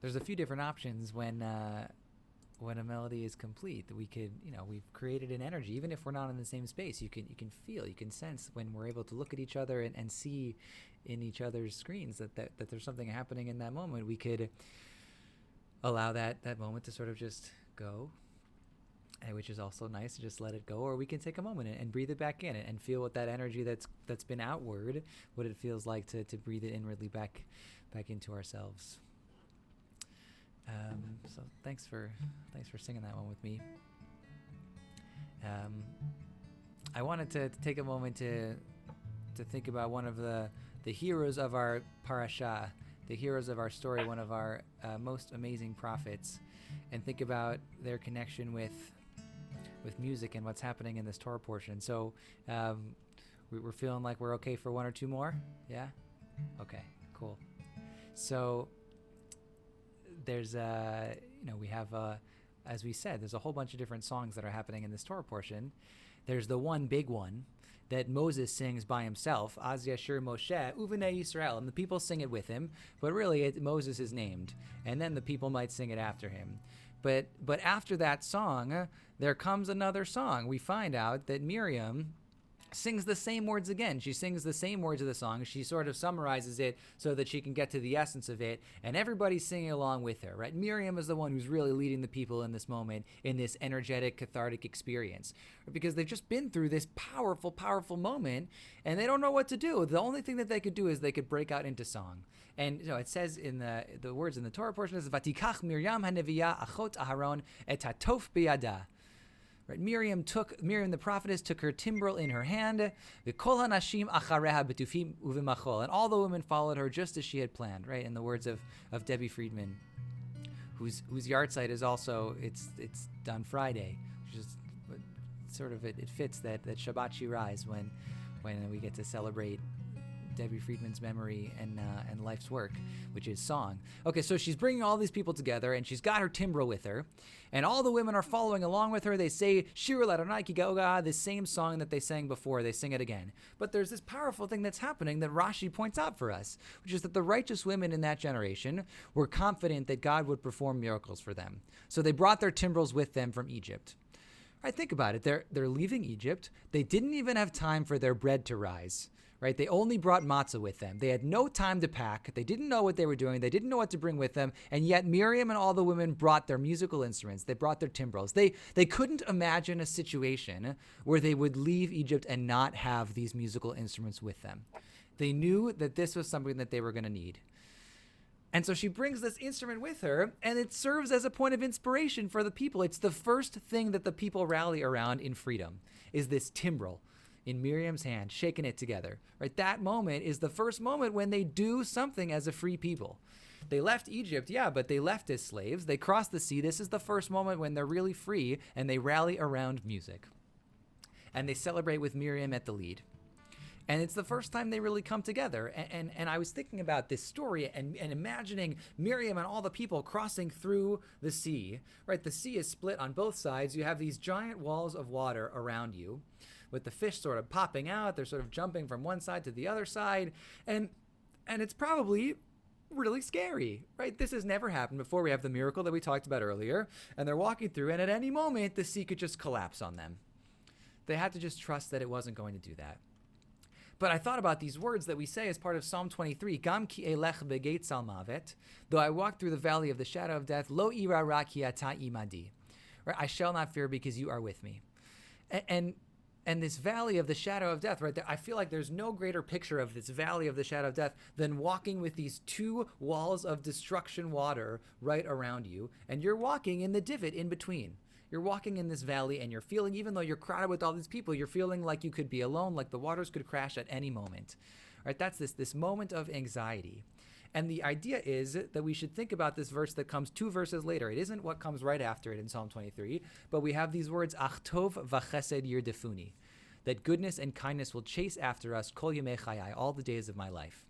there's a few different options when a melody is complete. That we could, we've created an energy, even if we're not in the same space. You can feel, you can sense when we're able to look at each other and see in each other's screens that there's something happening in that moment. We could allow that moment to sort of just go, which is also nice to just let it go. Or we can take a moment and breathe it back in and feel what that energy that's been outward, what it feels like to breathe it inwardly back into ourselves. So thanks for singing that one with me. I wanted to take a moment to think about one of the heroes of our parasha, the heroes of our story, one of our most amazing prophets, and think about their connection with music and what's happening in this Torah portion. So we're feeling like we're okay for one or two more? Yeah? Okay, cool. So there's we have as we said, there's a whole bunch of different songs that are happening in this Torah portion. There's the one big one that Moses sings by himself, Az Yashir Moshe Uvenei Yisrael, and the people sing it with him, but really Moses is named, and then the people might sing it after him. But after that song, there comes another song. We find out that Miriam sings the same words again. She sings the same words of the song. She sort of summarizes it so that she can get to the essence of it, and everybody's singing along with her, right? Miriam is the one who's really leading the people in this moment, in this energetic, cathartic experience, because they've just been through this powerful, powerful moment, and they don't know what to do. The only thing that they could do is they could break out into song. And it says in the words in the Torah portion is Vatikach Miriam haneviyah achot Aharon et hatof biyada. Right? Miriam the prophetess took her timbrel in her hand, v'kol hanashim achareha betufim uvimachol, and all the women followed her just as she had planned. Right, in the words of Debbie Friedman, whose yahrzeit is also it's done Friday, which is it fits that Shabbat Shiraz when we get to celebrate Debbie Friedman's memory and life's work, which is song. Okay, so she's bringing all these people together, and she's got her timbrel with her, and all the women are following along with her. They say Shir L'Adonai Ki Ga'oga, this same song that they sang before. They sing it again. But there's this powerful thing that's happening that Rashi points out for us, which is that the righteous women in that generation were confident that God would perform miracles for them. So they brought their timbrels with them from Egypt. All right, think about it. They're leaving Egypt. They didn't even have time for their bread to rise. Right? They only brought matzah with them. They had no time to pack. They didn't know what they were doing. They didn't know what to bring with them. And yet Miriam and all the women brought their musical instruments. They brought their timbrels. They couldn't imagine a situation where they would leave Egypt and not have these musical instruments with them. They knew that this was something that they were going to need. And so she brings this instrument with her, and it serves as a point of inspiration for the people. It's the first thing that the people rally around in freedom, is this timbrel in Miriam's hand, shaking it together. Right? That moment is the first moment when they do something as a free people. They left Egypt, yeah, but they left as slaves. They crossed the sea. This is the first moment when they're really free, and they rally around music. And they celebrate with Miriam at the lead. And it's the first time they really come together. And I was thinking about this story and imagining Miriam and all the people crossing through the sea. Right? The sea is split on both sides. You have these giant walls of water around you, with the fish sort of popping out. They're sort of jumping from one side to the other side. And it's probably really scary, right? This has never happened before. We have the miracle that we talked about earlier, and they're walking through, and at any moment, the sea could just collapse on them. They had to just trust that it wasn't going to do that. But I thought about these words that we say as part of Psalm 23, Gam ki elech begeit salmavet, though I walk through the valley of the shadow of death, lo ira ra ki ata imadi. Right? I shall not fear because you are with me. And this valley of the shadow of death, right there, I feel like there's no greater picture of this valley of the shadow of death than walking with these two walls of destruction water right around you, and you're walking in the divot in between. You're walking in this valley, and you're feeling, even though you're crowded with all these people, you're feeling like you could be alone, like the waters could crash at any moment. Right? That's this moment of anxiety. And the idea is that we should think about this verse that comes 2 verses later. It isn't what comes right after it in Psalm 23, but we have these words, Ach tov v'chesed yirdefuni, that goodness and kindness will chase after us, kol yemei chayai, all the days of my life.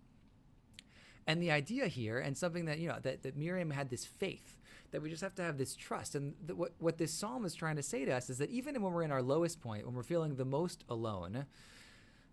And the idea here, and something that, that Miriam had this faith, that we just have to have this trust. And what this psalm is trying to say to us is that even when we're in our lowest point, when we're feeling the most alone,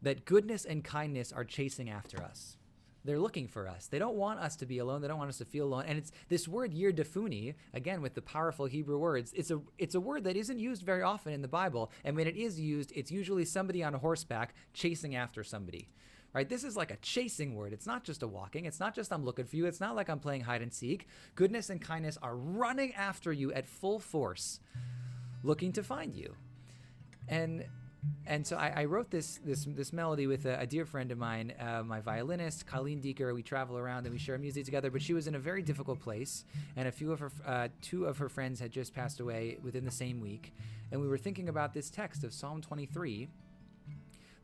that goodness and kindness are chasing after us. They're looking for us. They don't want us to be alone. They don't want us to feel alone. And it's this word yirdefuni, again, with the powerful Hebrew words, it's a word that isn't used very often in the Bible. And when it is used, it's usually somebody on a horseback chasing after somebody. Right? This is like a chasing word. It's not just a walking. It's not just I'm looking for you. It's not like I'm playing hide and seek. Goodness and kindness are running after you at full force, looking to find you. And so I wrote this melody with a dear friend of mine, my violinist, Colleen Deeker. We travel around and we share music together, but she was in a very difficult place, and two of her friends had just passed away within the same week. And we were thinking about this text of Psalm 23,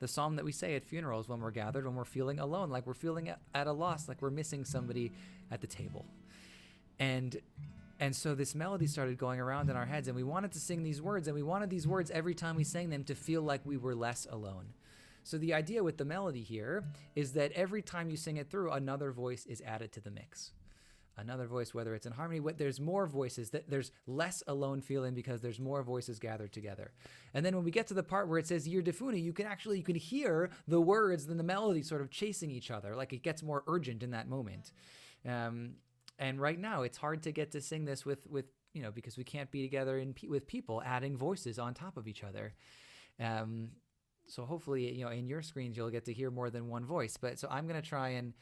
the psalm that we say at funerals when we're gathered, when we're feeling alone, like we're feeling at a loss, like we're missing somebody at the table. And so this melody started going around in our heads, and we wanted to sing these words, and we wanted these words every time we sang them to feel like we were less alone. So the idea with the melody here is that every time you sing it through, another voice is added to the mix. Another voice, whether it's in harmony, there's more voices, that there's less alone feeling because there's more voices gathered together. And then when we get to the part where it says yirdefuni, you can hear the words and the melody sort of chasing each other, like it gets more urgent in that moment. And right now, it's hard to get to sing this with because we can't be together with people adding voices on top of each other. So hopefully, in your screens, you'll get to hear more than one voice. But so I'm going to try and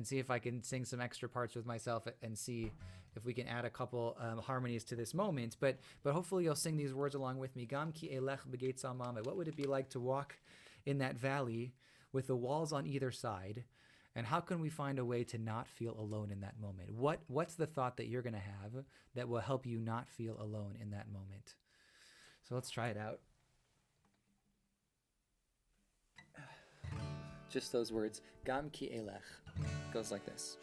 see if I can sing some extra parts with myself and see if we can add a couple harmonies to this moment. But hopefully, you'll sing these words along with me. Gam ki elech begeit salmame. What would it be like to walk in that valley with the walls on either side? And how can we find a way to not feel alone in that moment? What's the thought that you're going to have that will help you not feel alone in that moment? So let's try it out. Just those words. Gam ki elech. Goes like this.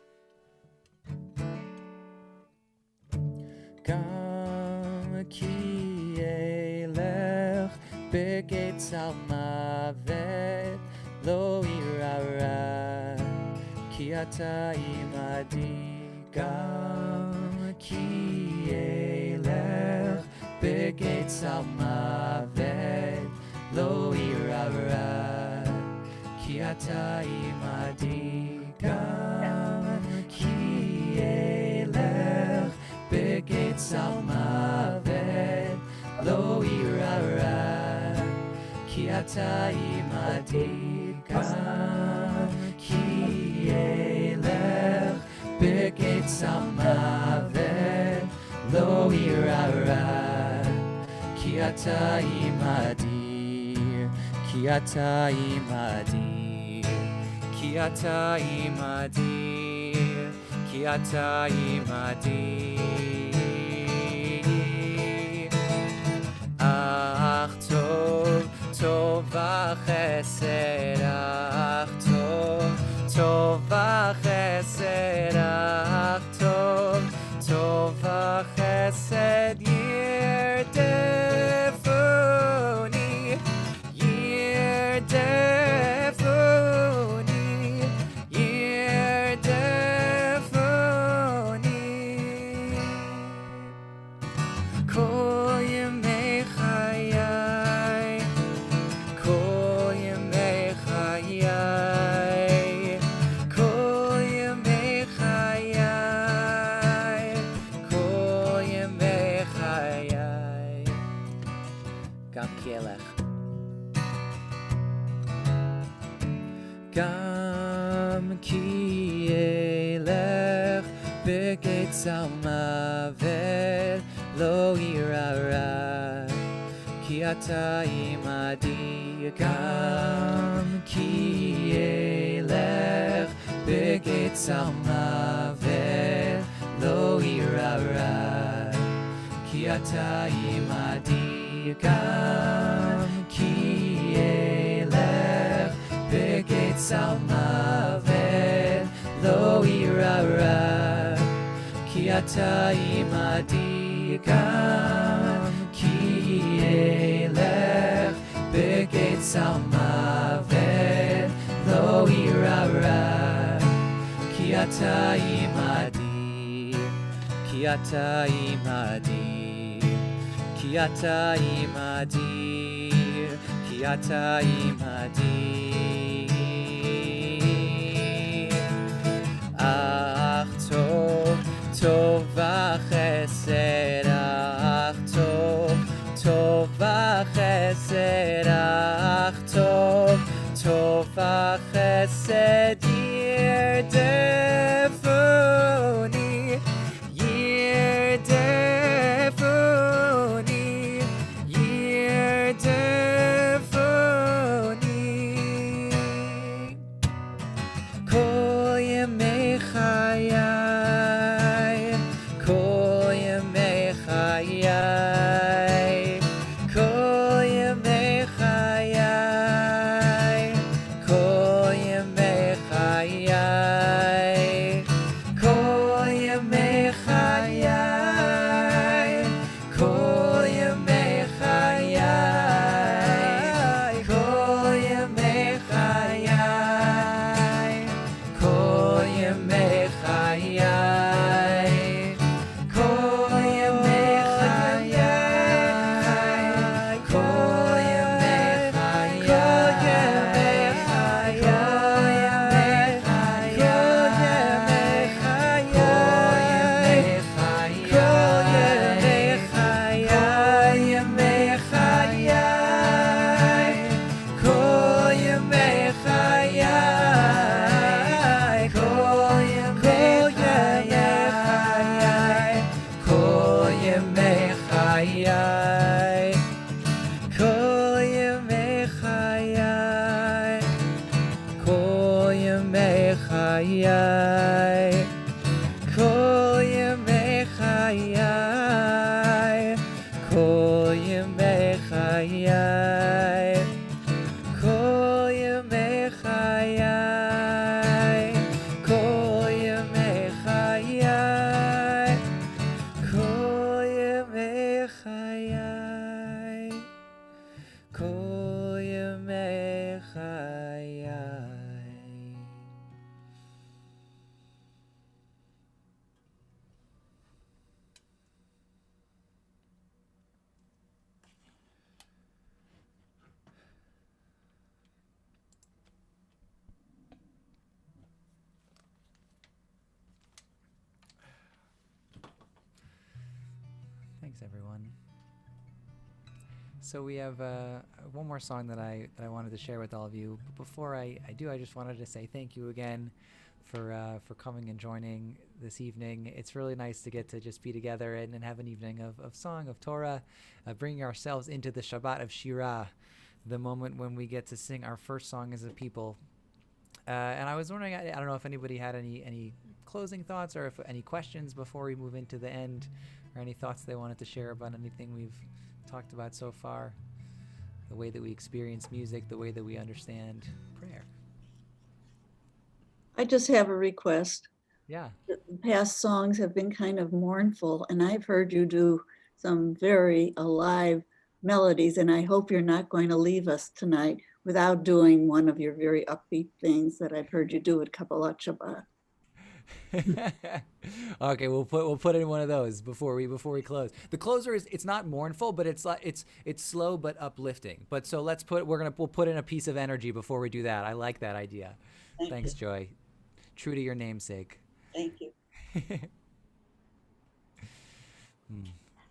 Gam ki elech בגץ על מוות לא יירא רע, כי אתה עמדי גם כי אלך בגץ על מוות לא יירא רע, כי אתה עמדי גם כי אלך בגץ על מוות לא יירא רע, כי אתה עמדי גם כי אלך בגץ על מוות לא יירא רע, כי אתה עמדי, כי אתה עמדי, כי אתה עמדי, כי אתה עמדי. אך טוב, טוב וחסד, אך טוב, טוב וחסד, אך טוב, טוב וחסד ירדפוני, ירדפוני, ירדפוני. כל ימי חיי, כל ימי חיי, כל ימי חיי, כל ימי חיי, גם כי אלך, גם כי אלך בגץ על מוות לא יירא רע, כי אתה עמדי, גם כי אלך בגץ על מוות לא יירא רע, כי אתה עמדי, גם כי אלך בגץ על מוות לא יירא רע, כי אתה עמדי, גם כי אלך בגץ על מוות לא יירא רע, כי אתה עמדי, כי אתה עמדי, כי אתה עמדי, כי אתה עמדי. אך טוב, טוב וחסד, אך טוב, טוב וחסד, אך טוב, טוב וחסד ירדפוני, ירדפוני, ירדפוני. כל ימי חיי, כל ימי חיי, כל ימי חיי, כל ימי חיי, כל ימי חיי, כל ימי חיי, כל ימי חיי, כל ימי חיי, כל ימי חיי, כל ימי חיי, כל בחיי. Thanks, everyone. So we have one more song that I wanted to share with all of you. But before I do, I just wanted to say thank you again for coming and joining this evening. It's really nice to get to just be together and have an evening of song, of Torah, bringing ourselves into the Shabbat of Shirah, the moment when we get to sing our first song as a people. And I was wondering, I don't know if anybody had any closing thoughts or if any questions before we move into the end, or any thoughts they wanted to share about anything we've talked about so far, the way that we experience music, the way that we understand prayer. I just have a request. Yeah. The past songs have been kind of mournful, and I've heard you do some very alive melodies, and I hope you're not going to leave us tonight without doing one of your very upbeat things that I've heard you do at Kabbalat Shabbat. Okay, we'll put in one of those before we close. The closer it's not mournful, but it's slow but uplifting. But so we'll put in a piece of energy before we do that. I like that idea. Thanks, Joy. True to your namesake. Thank you.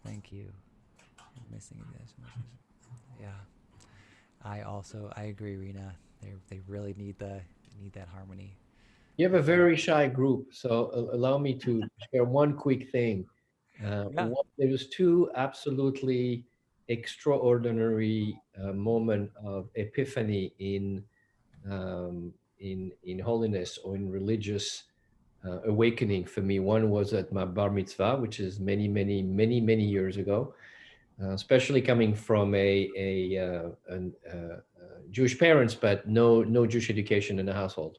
Thank you. I'm missing this. Yeah. I agree, Rena. They really need that harmony. You have a very shy group, so allow me to share one quick thing. There was two absolutely extraordinary moment of epiphany in holiness or in religious awakening for me. One was at my bar mitzvah, which is many years ago, especially coming from a Jewish parents, but no Jewish education in the household.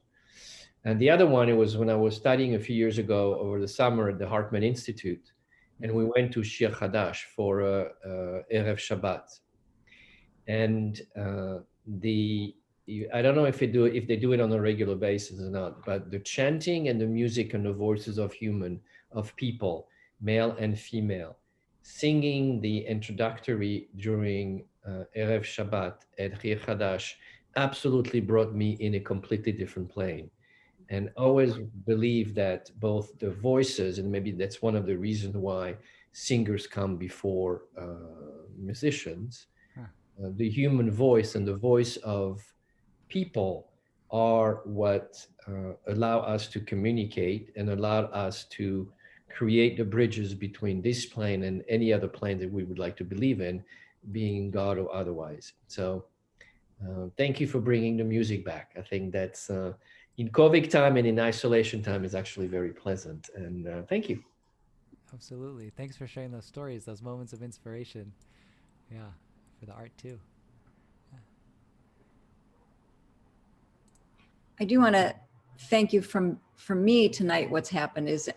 And the other one, it was when I was studying a few years ago over the summer at the Hartman Institute, and we went to Shir Hadash for Erev Shabbat. And I don't know if they do it on a regular basis or not, but the chanting and the music and the voices of people, male and female, singing the introductory during Erev Shabbat at Shir Hadash absolutely brought me in a completely different plane. And always believe that both the voices, and maybe that's one of the reasons why singers come before musicians, the human voice and the voice of people are what allow us to communicate and allow us to create the bridges between this plane and any other plane that we would like to believe in, being God or otherwise. So thank you for bringing the music back. I think that's in COVID time and in isolation time is actually very pleasant. And thank you. Absolutely. Thanks for sharing those stories, those moments of inspiration. Yeah, for the art too. Yeah. I do want to thank you from me tonight. What's happened is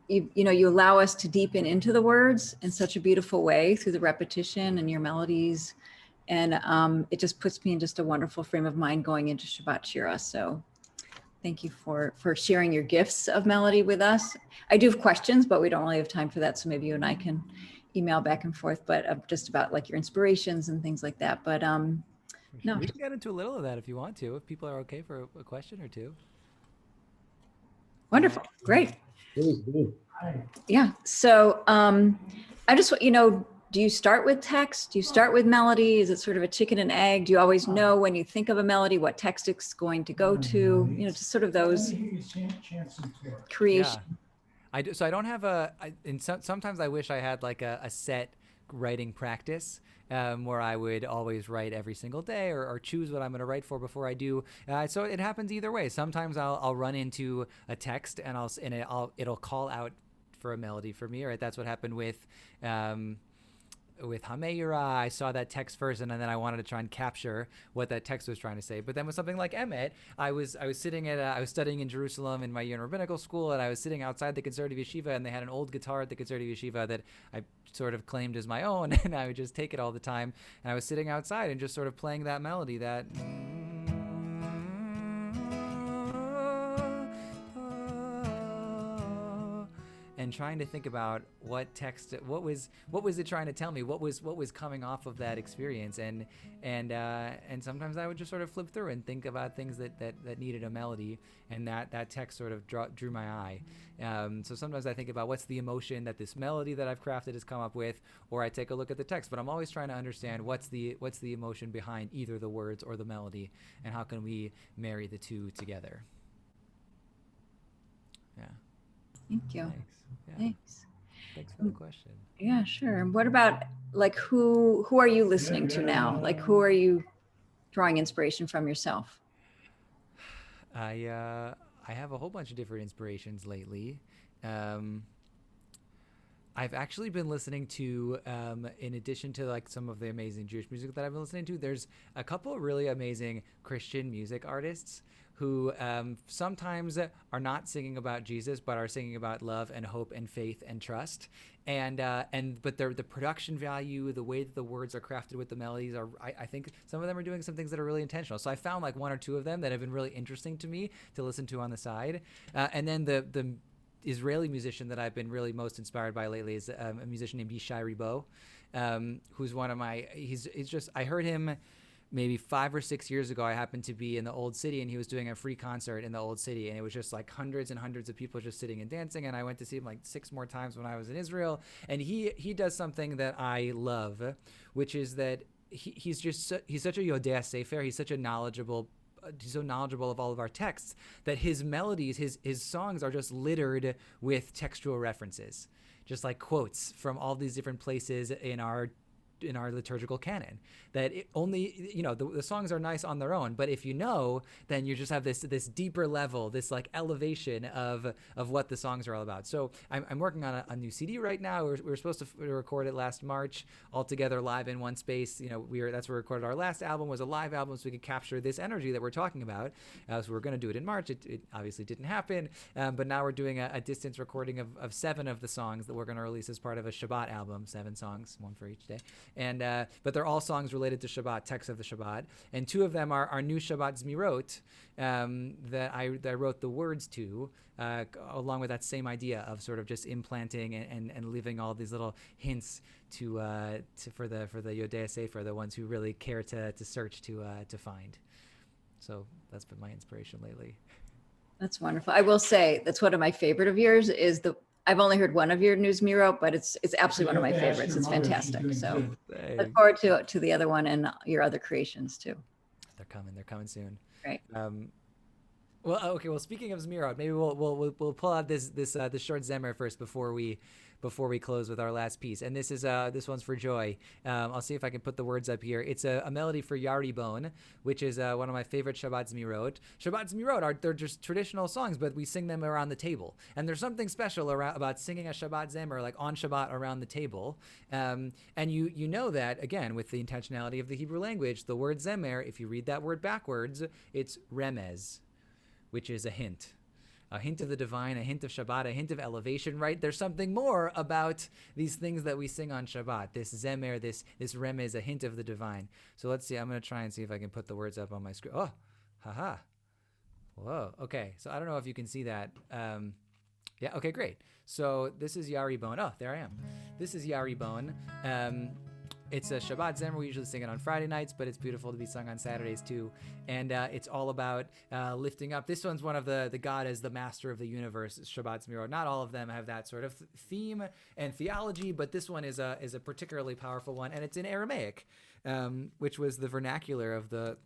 you allow us to deepen into the words in such a beautiful way through the repetition and your melodies. And it just puts me in just a wonderful frame of mind going into Shabbat Shira. So thank you for sharing your gifts of melody with us. I do have questions, but we don't really have time for that. So maybe you and I can email back and forth, but just about like your inspirations and things like that. But no. We can get into a little of that if you want to, if people are okay for a question or two. Wonderful. Great. Good. Yeah. So I just want, do you start with text? Do you start with melody? Is it sort of a chicken and egg? Do you always know when you think of a melody, what text it's going to go to? Just sort of those creation. Yeah. I do. So I don't have sometimes I wish I had like a set writing practice where I would always write every single day or choose what I'm going to write for before I do. So it happens either way. Sometimes I'll run into a text and it'll call out for a melody for me. Right. That's what happened with Hameira, I saw that text first, and then I wanted to try and capture what that text was trying to say. But then with something like Emet, I was sitting at I was studying in Jerusalem in my year in rabbinical school, and I was sitting outside the conservative yeshiva, and they had an old guitar at the conservative yeshiva that I sort of claimed as my own, and I would just take it all the time. And I was sitting outside and just sort of playing that melody, that. And trying to think about what was it trying to tell me, what was coming off of that experience, and sometimes I would just sort of flip through and think about things that needed a melody, and that text sort of drew my eye. So sometimes I think about what's the emotion that this melody that I've crafted has come up with, or I take a look at the text. But I'm always trying to understand what's the emotion behind either the words or the melody, and how can we marry the two together. Yeah. Thank you. Thanks. Yeah. Thanks for the question. Yeah, sure. And what about, like, who are you listening to now? Like, who are you drawing inspiration from yourself? I have a whole bunch of different inspirations lately. I've actually been listening to, in addition to like some of the amazing Jewish music that I've been listening to, there's a couple of really amazing Christian music artists who sometimes are not singing about Jesus, but are singing about love and hope and faith and trust. But the production value, the way that the words are crafted with the melodies, I think some of them are doing some things that are really intentional. So I found like one or two of them that have been really interesting to me to listen to on the side. And then the Israeli musician that I've been really most inspired by lately is a musician named Yishai Ribo, who's one of my, I heard him maybe 5 or 6 years ago. I happened to be in the Old City, and he was doing a free concert in the Old City, and it was just like hundreds and hundreds of people just sitting and dancing. And I went to see him like 6 more times when I was in Israel. And he does something that I love, which is that he's such a Yodea Sefer. He's so knowledgeable of all of our texts, that his melodies, his songs are just littered with textual references, just like quotes from all these different places in our liturgical canon, that the songs are nice on their own, but if you know, then you just have this deeper level, this like elevation of what the songs are all about. So I'm working on a new CD right now. We were supposed to record it last March all together live in one space. That's where we recorded our last album, was a live album, so we could capture this energy that we're talking about. So we're going to do it in March. It obviously didn't happen, but now we're doing a distance recording of 7 of the songs that we're going to release as part of a Shabbat album, 7 songs, 1 for each day. And but they're all songs related to Shabbat, texts of the Shabbat, and 2 of them are new Shabbat Zmirot that I wrote the words to, along with that same idea of sort of just implanting and leaving all these little hints for the Yodea Sefer, the ones who really care to search to find. So that's been my inspiration lately. That's wonderful. I will say that's one of my favorite of yours is I've only heard one of your news Miro, but it's absolutely one of my favorites. It's fantastic. So look forward to the other one and your other creations too. They're coming soon. Right. Well, speaking of Zmirot, maybe we'll pull out this short Zemer first before we close with our last piece. And this one's for Joy. I'll see if I can put the words up here. It's a melody for Yaribon, which is one of my favorite Shabbat Zmirot. Shabbat Zmirot they're just traditional songs, but we sing them around the table. And there's something special about singing a Shabbat Zemer, like on Shabbat around the table. And you know that, again, with the intentionality of the Hebrew language, the word Zemer, if you read that word backwards, it's remez, which is a hint of the divine, a hint of Shabbat, a hint of elevation, right? There's something more about these things that we sing on Shabbat. This Zemer, this remez, a hint of the divine. So let's see. I'm going to try and see if I can put the words up on my screen. Oh, haha. Whoa. Okay. So I don't know if you can see that. Yeah. Okay, great. So this is Yaribon. Oh, there I am. This is Yaribon. It's a Shabbat Zemer. We usually sing it on Friday nights, but it's beautiful to be sung on Saturdays too. And it's all about lifting up. This one's one of the God as the master of the universe, Shabbat Zmirot. Not all of them have that sort of theme and theology, but this one is a particularly powerful one. And it's in Aramaic, which was the vernacular of the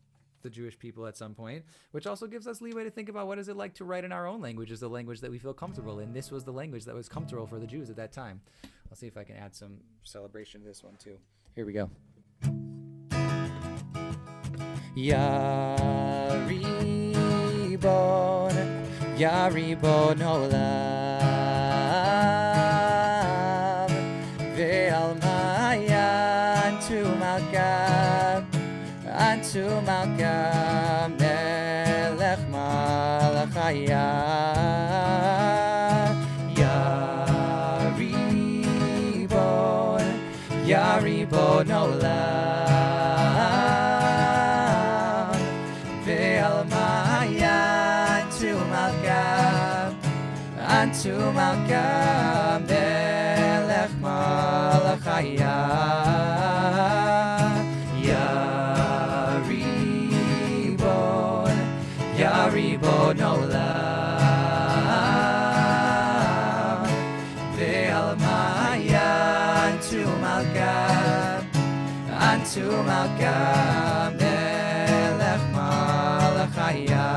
Jewish people at some point, which also gives us leeway to think about what is it like to write in our own language, is the language that we feel comfortable in. This was the language that was comfortable for the Jews at that time. I'll see if I can add some celebration to this one too. Here we go. Yaribon olam ve'al maya Antu Malka Melech Malachaya Yaribon Olam Ve'almaya Antu Malka Melech Malachaya Yaribon Olam Ve'almaya Antu Malka Melech Malachaya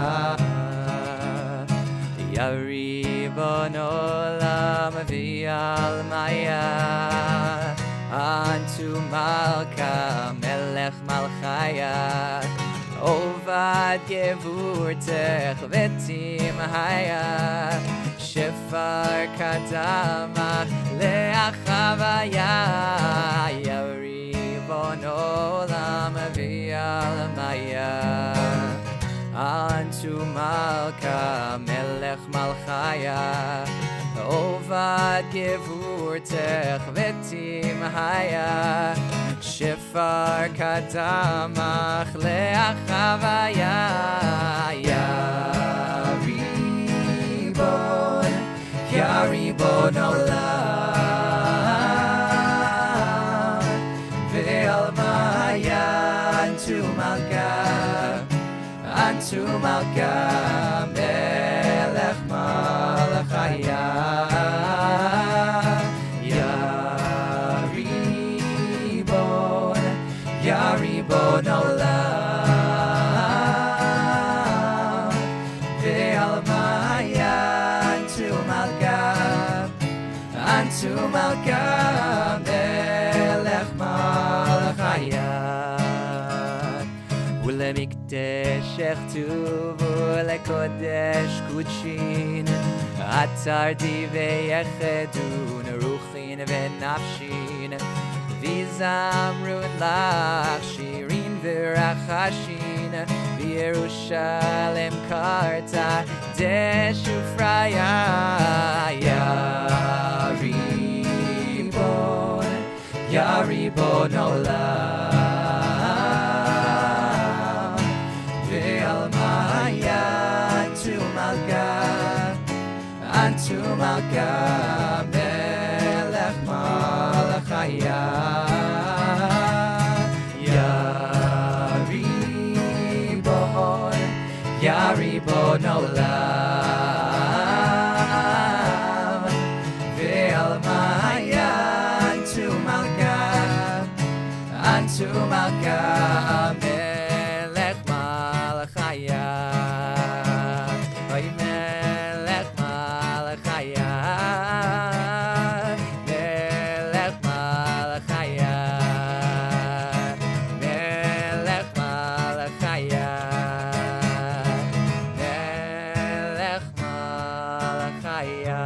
Yaribon Olam Ve'almaya Antu Malka Melech Malachaya Ovad Gevurtech V'timhaya Shefar Kadamach Le'achavaya Yaribon Olam Ve'almaya Antu Malka Melech Malchaya Ovad Gevurtech V'timhaya Shefar Kadamach Le'achavaya Yaribon Olam Ve'almaya Antu Malka Melech Malachaya Yaribon Olam Ve'almaya Antu Malka Melech Malachaya Ulemikdeshech tuvu lekodesh kudshin Atar divei echedun ruchin v'nafshin V'zamrun lach shirin v'rachashin V'Yerushalem karta deshufraya Yaribon Olam Ve'almaya Antu Malka Melech Malachaya Yaribon Olam Ve'almaya Antu Malka Melech Malachaya Melech Malachaya Melech Malachaya Melech Malachaya Melech Malachaya.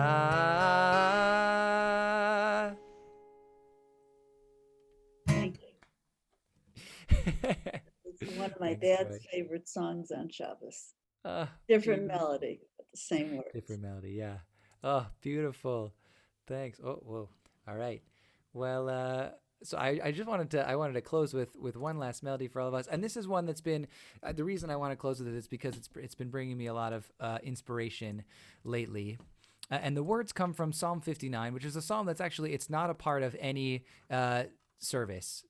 Thank you. It's one of my Thanks, dad's Joy. favorite songs on Shabbos. Different Beautiful. melody, but the same words. Different melody, yeah. Oh, beautiful. Thanks. Oh, whoa. All right. Well, so I just wanted to close with one last melody for all of us, and this is one that's been the reason I want to close with it is because it's been bringing me a lot of inspiration lately. And the words come from Psalm 59, which is a psalm that's actually, it's not a part of any service.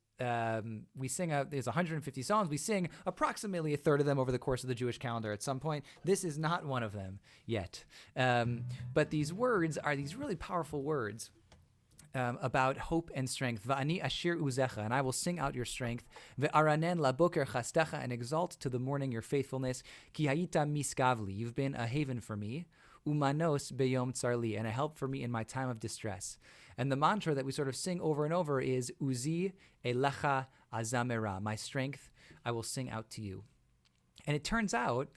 We sing, there's 150 psalms. We sing approximately a third of them over the course of the Jewish calendar at some point. This is not one of them yet. But these words are these really powerful words about hope and strength. Va'ani ashir uzecha, and I will sing out your strength. Ve'aranen laboker chastecha, and exalt to the morning your faithfulness. Ki hayita miskavli, you've been a haven for me. Umanos beyom tsarli, and a help for me in my time of distress. And the mantra that we sort of sing over and over is Uzi elecha azamera, my strength, I will sing out to you. And it turns out,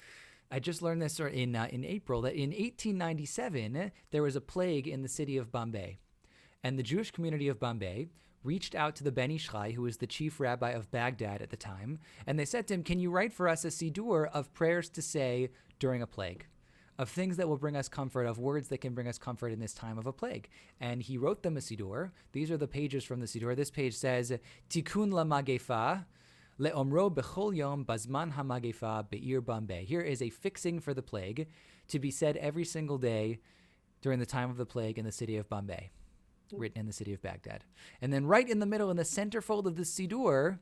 I just learned this in April, that in 1897, there was a plague in the city of Bombay. And the Jewish community of Bombay reached out to the Ben Ishchai, who was the chief rabbi of Baghdad at the time, and they said to him, can you write for us a siddur of prayers to say during a plague, of things that will bring us comfort, of words that can bring us comfort in this time of a plague? And he wrote them a siddur. These are the pages from the siddur. This page says, Tikkun la magefa, le'omro bechol yom bazman hamagefa be'ir Bombay. Here is a fixing for the plague to be said every single day during the time of the plague in the city of Bombay, written in the city of Baghdad. And then right in the middle, in the centerfold of the siddur,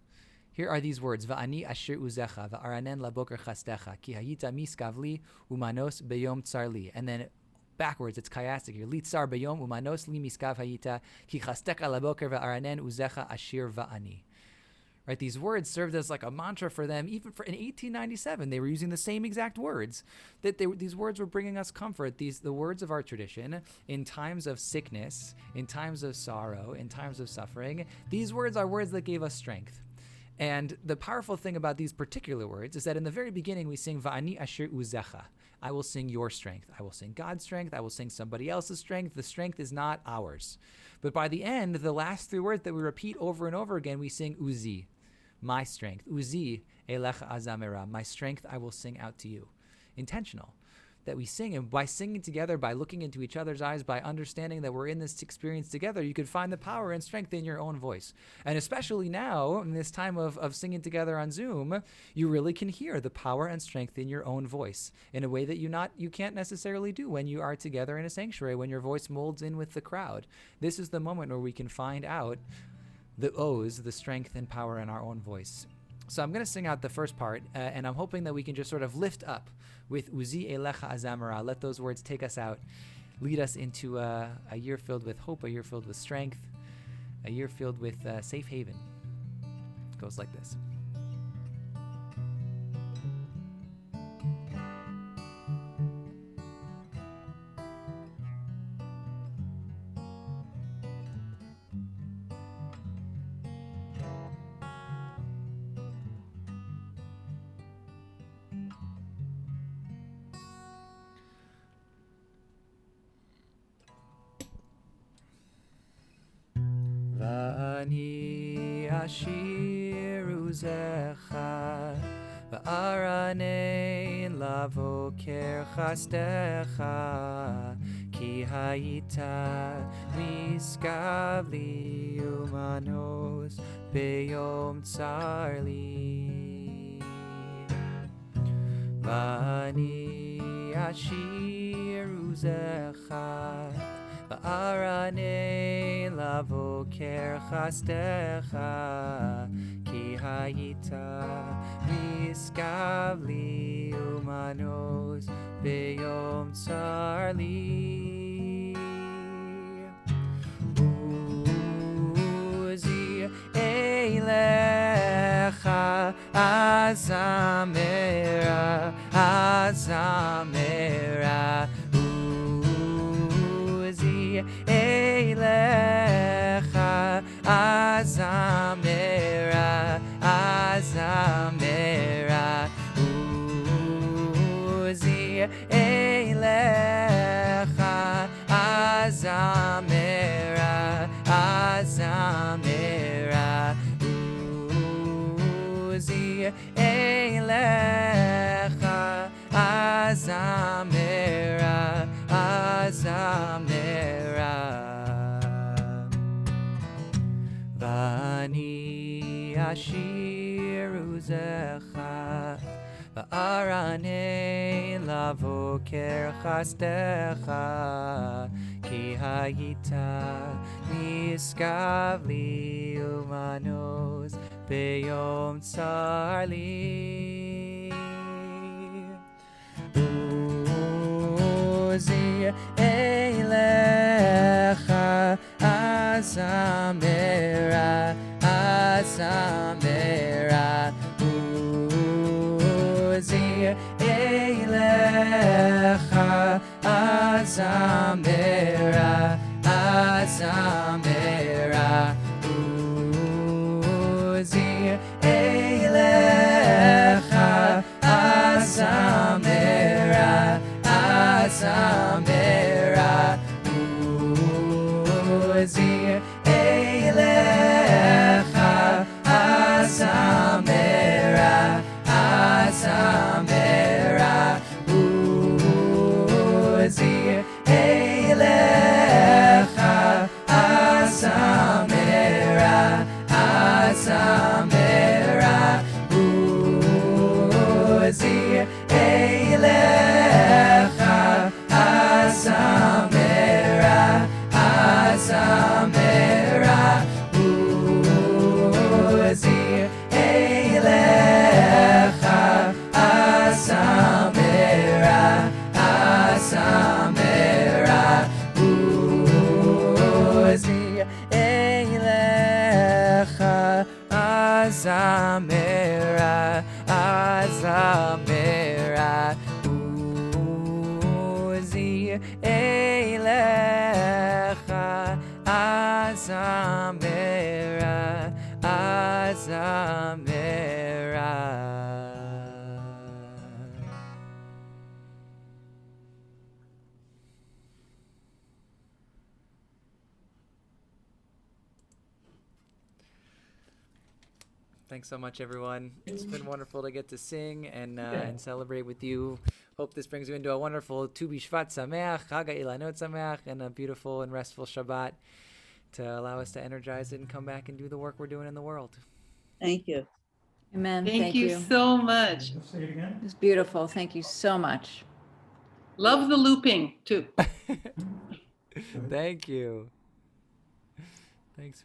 here are these words: Va'ani asher uzecha va'aranen laboker chastecha ki hayita miskavli umanos beyom tsarli. And then backwards, it's chiastic here. Li tsar beyom umanos li miskav hayita ki chasteka laboker va'aranen uzecha ashir va'ani. Right, these words served as like a mantra for them. Even in 1897, they were using the same exact words. These words were bringing us comfort. The words of our tradition in times of sickness, in times of sorrow, in times of suffering. These words are words that gave us strength. And the powerful thing about these particular words is that in the very beginning we sing Va'ani asher uzecha. I will sing your strength. I will sing God's strength. I will sing somebody else's strength. The strength is not ours. But by the end, the last three words that we repeat over and over again, we sing Uzi, my strength. Uzi elecha azamera, my strength I will sing out to you. Intentional. That we sing, and by singing together, by looking into each other's eyes, by understanding that we're in this experience together, you could find the power and strength in your own voice. And especially now, in this time of singing together on Zoom, you really can hear the power and strength in your own voice in a way that you can't necessarily do when you are together in a sanctuary, when your voice molds in with the crowd. This is the moment where we can find out the O's, the strength and power in our own voice. So I'm going to sing out the first part, and I'm hoping that we can just sort of lift up with Uzi Elecha Azamara. Let those words take us out, lead us into a year filled with hope, a year filled with strength, a year filled with safe haven. It goes like this. Va'ani ashiru zecha va'aranein lavoker chastecha ki hayita miskavli umanos beyom tsarli. Va'ani ashiru zecha Va'aranei lavoker chastecha ki hayita miskavli umanos beyom tsarli. Uzi eilecha azamera azamera. Eilecha azamera azamera. Uzi eilecha azamera azamera. Uzi eilecha azamera azamera. Va'ani ashiru zecha va'aranei lavoker chastecha ki hayita miskavli umanos beyom tsarli. Uzi eilecha azamera azamera. Uzi eilecha azamera azamera. Uzi eilecha azamera azamera. Uzi eilecha Eilecha Asamera Asamera Uzi Eilecha Asamera Asamera Uzi Eilecha Asamera Asamera Uzi Eilecha Asamera Asamera. Thanks so much, everyone. It's been wonderful to get to sing and celebrate with you. Hope this brings you into a wonderful Tu B'Shvat Sameach, Chag HaIlanot Sameach, and a beautiful and restful Shabbat to allow us to energize it and come back and do the work we're doing in the world. Thank you. Amen. Thank you so much. Say it again. It's beautiful. Thank you so much. Love the looping too. Thank you. Thanks.